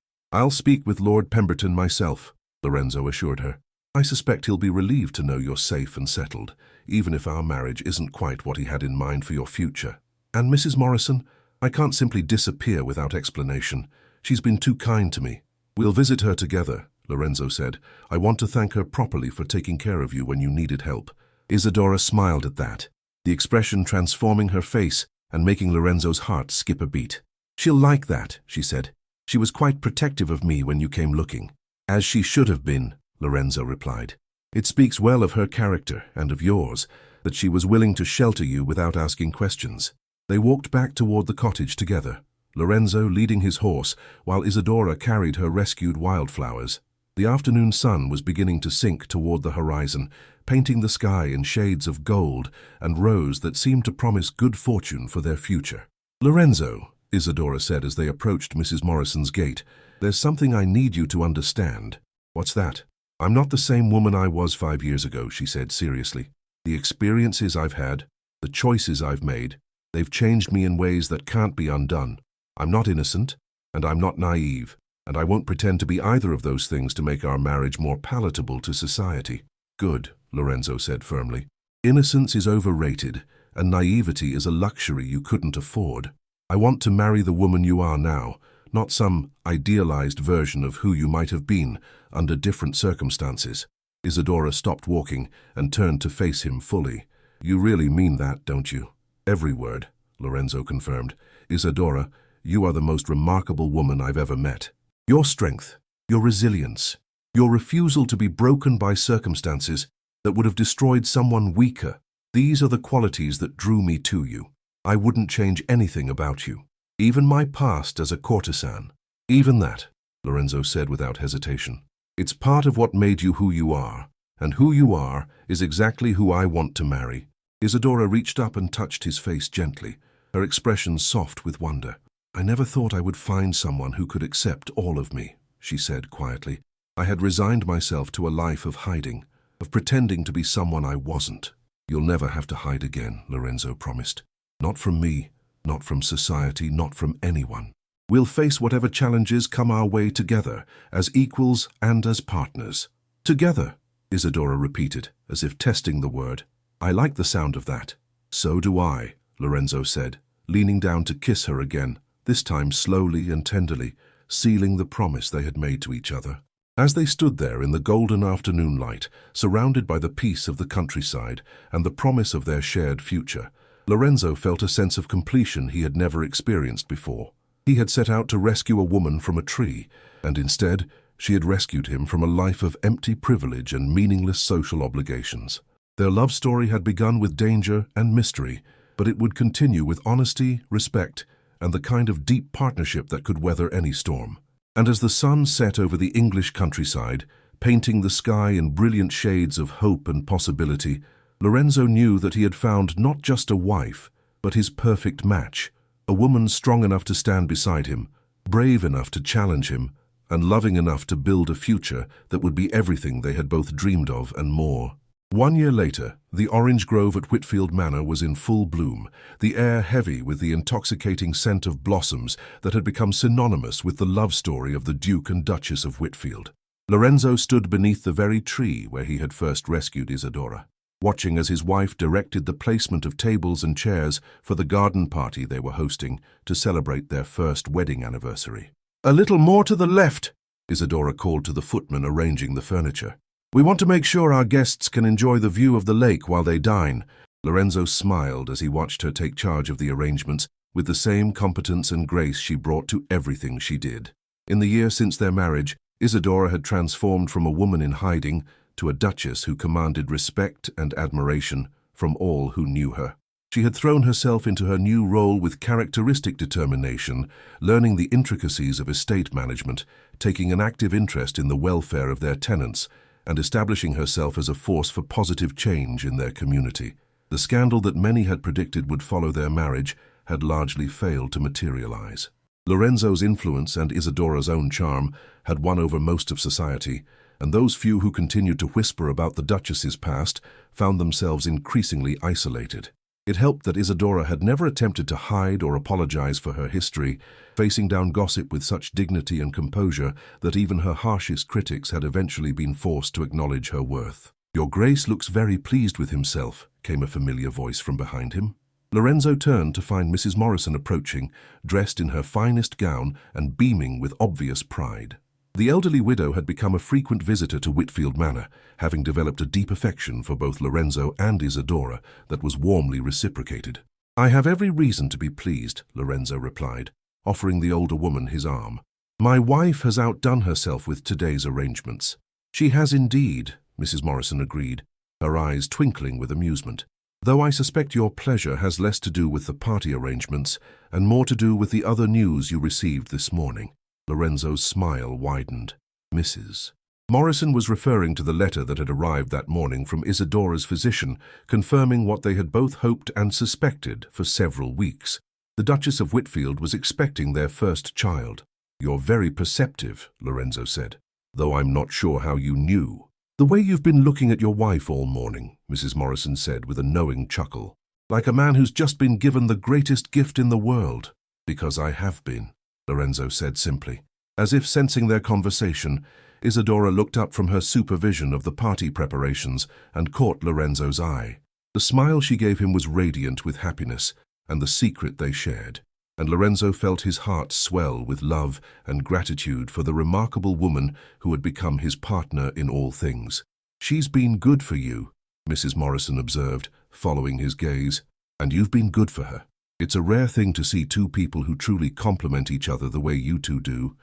[SPEAKER 1] "I'll speak with Lord Pemberton myself," Lorenzo assured her. "I suspect he'll be relieved to know you're safe and settled, even if our marriage isn't quite what he had in mind for your future. And Mrs. Morrison, I can't simply disappear without explanation. She's been too kind to me." "We'll visit her together," Lorenzo said. "I want to thank her properly for taking care of you when you needed help." Isadora smiled at that, the expression transforming her face and making Lorenzo's heart skip a beat. "She'll like that," she said. "She was quite protective of me when you came looking." "As she should have been," Lorenzo replied. "It speaks well of her character and of yours that she was willing to shelter you without asking questions." They walked back toward the cottage together, Lorenzo leading his horse while Isadora carried her rescued wildflowers. The afternoon sun was beginning to sink toward the horizon, painting the sky in shades of gold and rose that seemed to promise good fortune for their future. "Lorenzo," Isadora said as they approached Mrs. Morrison's gate, "there's something I need you to understand." "What's that?" "I'm not the same woman I was 5 years ago," she said seriously. "The experiences I've had, the choices I've made, they've changed me in ways that can't be undone. I'm not innocent, and I'm not naive, and I won't pretend to be either of those things to make our marriage more palatable to society." "Good," Lorenzo said firmly. "Innocence is overrated, and naivety is a luxury you couldn't afford. I want to marry the woman you are now, not some idealized version of who you might have been under different circumstances." Isadora stopped walking and turned to face him fully. "You really mean that, don't you?" "Every word," Lorenzo confirmed. "Isadora, you are the most remarkable woman I've ever met. Your strength, your resilience, Your refusal to be broken by circumstances that would have destroyed someone weaker. These are the qualities that drew me to you. I wouldn't change anything about you. Even my past as a courtesan. Even that, Lorenzo said without hesitation. It's part of what made you who you are, and who you are is exactly who I want to marry. Isadora reached up and touched his face gently, her expression soft with wonder. I never thought I would find someone who could accept all of me, she said quietly. I had resigned myself to a life of hiding, of pretending to be someone I wasn't. You'll never have to hide again, Lorenzo promised. Not from me, not from society, not from anyone. We'll face whatever challenges come our way together, as equals and as partners. Together, Isadora repeated, as if testing the word. I like the sound of that. So do I, Lorenzo said, leaning down to kiss her again, this time slowly and tenderly, sealing the promise they had made to each other. As they stood there in the golden afternoon light, surrounded by the peace of the countryside and the promise of their shared future, Lorenzo felt a sense of completion he had never experienced before. He had set out to rescue a woman from a tree, and instead, she had rescued him from a life of empty privilege and meaningless social obligations. Their love story had begun with danger and mystery, but it would continue with honesty, respect, and the kind of deep partnership that could weather any storm. And as the sun set over the English countryside, painting the sky in brilliant shades of hope and possibility, Lorenzo knew that he had found not just a wife, but his perfect match, a woman strong enough to stand beside him, brave enough to challenge him, and loving enough to build a future that would be everything they had both dreamed of and more. 1 year later, the orange grove at Whitfield Manor was in full bloom, the air heavy with the intoxicating scent of blossoms that had become synonymous with the love story of the Duke and Duchess of Whitfield. Lorenzo stood beneath the very tree where he had first rescued Isadora, watching as his wife directed the placement of tables and chairs for the garden party they were hosting to celebrate their first wedding anniversary. "A little more to the left," Isadora called to the footman arranging the furniture. "We want to make sure our guests can enjoy the view of the lake while they dine." Lorenzo smiled as he watched her take charge of the arrangements with the same competence and grace she brought to everything she did. In the year since their marriage, Isadora had transformed from a woman in hiding to a duchess who commanded respect and admiration from all who knew her. She had thrown herself into her new role with characteristic determination, learning the intricacies of estate management, taking an active interest in the welfare of their tenants, and establishing herself as a force for positive change in their community. The scandal that many had predicted would follow their marriage had largely failed to materialize. Lorenzo's influence and Isadora's own charm had won over most of society, and those few who continued to whisper about the Duchess's past found themselves increasingly isolated. It helped that Isadora had never attempted to hide or apologize for her history, facing down gossip with such dignity and composure that even her harshest critics had eventually been forced to acknowledge her worth. "Your Grace looks very pleased with himself," came a familiar voice from behind him. Lorenzo turned to find Mrs. Morrison approaching, dressed in her finest gown and beaming with obvious pride. The elderly widow had become a frequent visitor to Whitfield Manor, having developed a deep affection for both Lorenzo and Isadora that was warmly reciprocated. "I have every reason to be pleased," Lorenzo replied, offering the older woman his arm. "My wife has outdone herself with today's arrangements." "She has indeed," Mrs. Morrison agreed, her eyes twinkling with amusement. "Though I suspect your pleasure has less to do with the party arrangements and more to do with the other news you received this morning." Lorenzo's smile widened. "Mrs. Morrison was referring to the letter that had arrived that morning from Isadora's physician, confirming what they had both hoped and suspected for several weeks. The Duchess of Whitfield was expecting their first child. "You're very perceptive," Lorenzo said, "though I'm not sure how you knew." "The way you've been looking at your wife all morning," Mrs. Morrison said with a knowing chuckle. "Like a man who's just been given the greatest gift in the world." "Because I have been," Lorenzo said simply. As if sensing their conversation, Isadora looked up from her supervision of the party preparations and caught Lorenzo's eye. The smile she gave him was radiant with happiness and the secret they shared, and Lorenzo felt his heart swell with love and gratitude for the remarkable woman who had become his partner in all things. "She's been good for you," Mrs. Morrison observed, following his gaze, "and you've been good for her. It's a rare thing to see two people who truly complement each other the way you two do."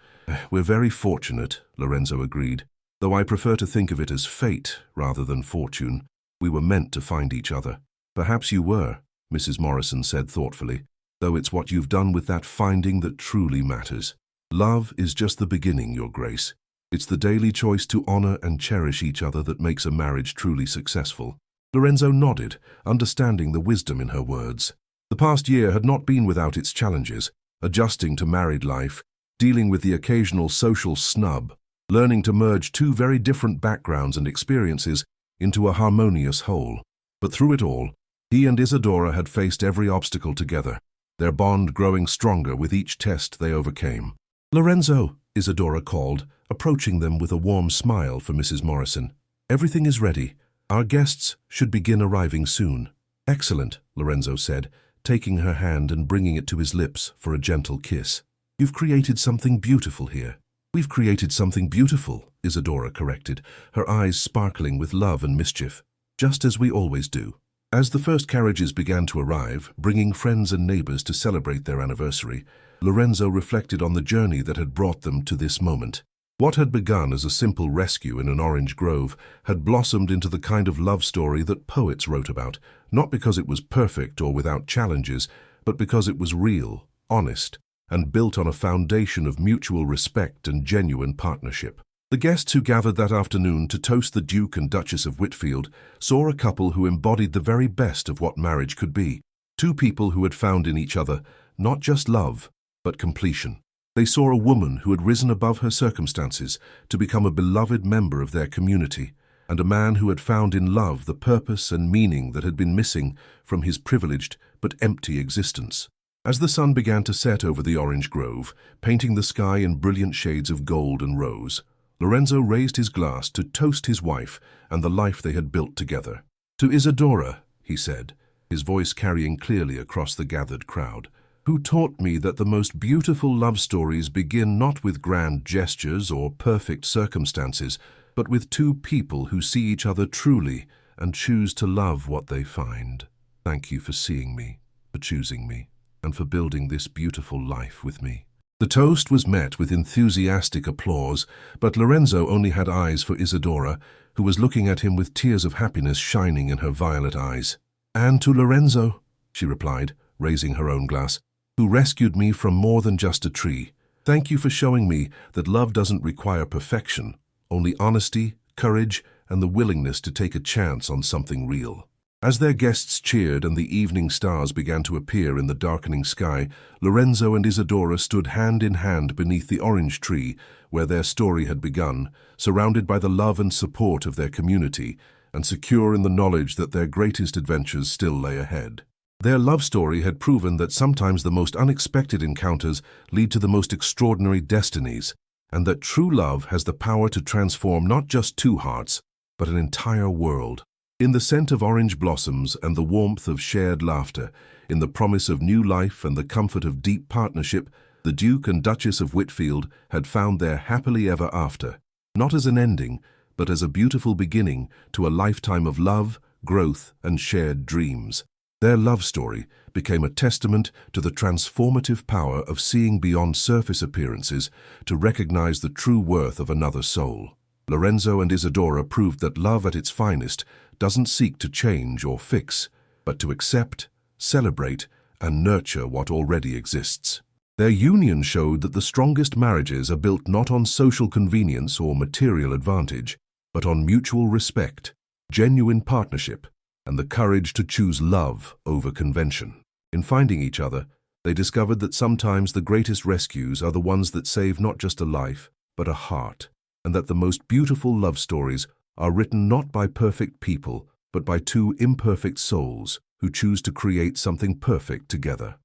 [SPEAKER 1] "We're very fortunate," Lorenzo agreed, though I prefer to think of it as fate rather than fortune. We were meant to find each other. Perhaps you were, Mrs. Morrison said thoughtfully, though it's what you've done with that finding that truly matters. Love is just the beginning, Your Grace. It's the daily choice to honor and cherish each other that makes a marriage truly successful. Lorenzo nodded, understanding the wisdom in her words. The past year had not been without its challenges, adjusting to married life, dealing with the occasional social snub, learning to merge two very different backgrounds and experiences into a harmonious whole. But through it all, he and Isadora had faced every obstacle together, their bond growing stronger with each test they overcame. "Lorenzo," Isadora called, approaching them with a warm smile for Mrs. Morrison. "Everything is ready. Our guests should begin arriving soon." "Excellent," Lorenzo said, taking her hand and bringing it to his lips for a gentle kiss. "You've created something beautiful here." "We've created something beautiful," Isadora corrected, her eyes sparkling with love and mischief, "just as we always do." As the first carriages began to arrive, bringing friends and neighbors to celebrate their anniversary, Lorenzo reflected on the journey that had brought them to this moment. What had begun as a simple rescue in an orange grove had blossomed into the kind of love story that poets wrote about, not because it was perfect or without challenges, but because it was real, honest, and built on a foundation of mutual respect and genuine partnership. The guests who gathered that afternoon to toast the Duke and Duchess of Whitfield saw a couple who embodied the very best of what marriage could be. Two people who had found in each other not just love, but completion. They saw a woman who had risen above her circumstances to become a beloved member of their community, and a man who had found in love the purpose and meaning that had been missing from his privileged but empty existence. As the sun began to set over the orange grove, painting the sky in brilliant shades of gold and rose, Lorenzo raised his glass to toast his wife and the life they had built together. "To Isadora," he said, his voice carrying clearly across the gathered crowd, "who taught me that the most beautiful love stories begin not with grand gestures or perfect circumstances, but with two people who see each other truly and choose to love what they find. Thank you for seeing me, for choosing me, and for building this beautiful life with me." The toast was met with enthusiastic applause, but Lorenzo only had eyes for Isadora, who was looking at him with tears of happiness shining in her violet eyes. "And to Lorenzo," she replied, raising her own glass, "who rescued me from more than just a tree. Thank you for showing me that love doesn't require perfection, only honesty, courage, and the willingness to take a chance on something real." As their guests cheered and the evening stars began to appear in the darkening sky, Lorenzo and Isadora stood hand in hand beneath the orange tree where their story had begun, surrounded by the love and support of their community, and secure in the knowledge that their greatest adventures still lay ahead. Their love story had proven that sometimes the most unexpected encounters lead to the most extraordinary destinies, and that true love has the power to transform not just two hearts, but an entire world. In the scent of orange blossoms and the warmth of shared laughter, in the promise of new life and the comfort of deep partnership, the Duke and Duchess of Whitfield had found their happily ever after, not as an ending, but as a beautiful beginning to a lifetime of love, growth, and shared dreams. Their love story became a testament to the transformative power of seeing beyond surface appearances to recognize the true worth of another soul. Lorenzo and Isadora proved that love at its finest doesn't seek to change or fix, but to accept, celebrate, and nurture what already exists. Their union showed that the strongest marriages are built not on social convenience or material advantage, but on mutual respect, genuine partnership, and the courage to choose love over convention. In finding each other, they discovered that sometimes the greatest rescues are the ones that save not just a life, but a heart, and that the most beautiful love stories are written not by perfect people, but by two imperfect souls who choose to create something perfect together.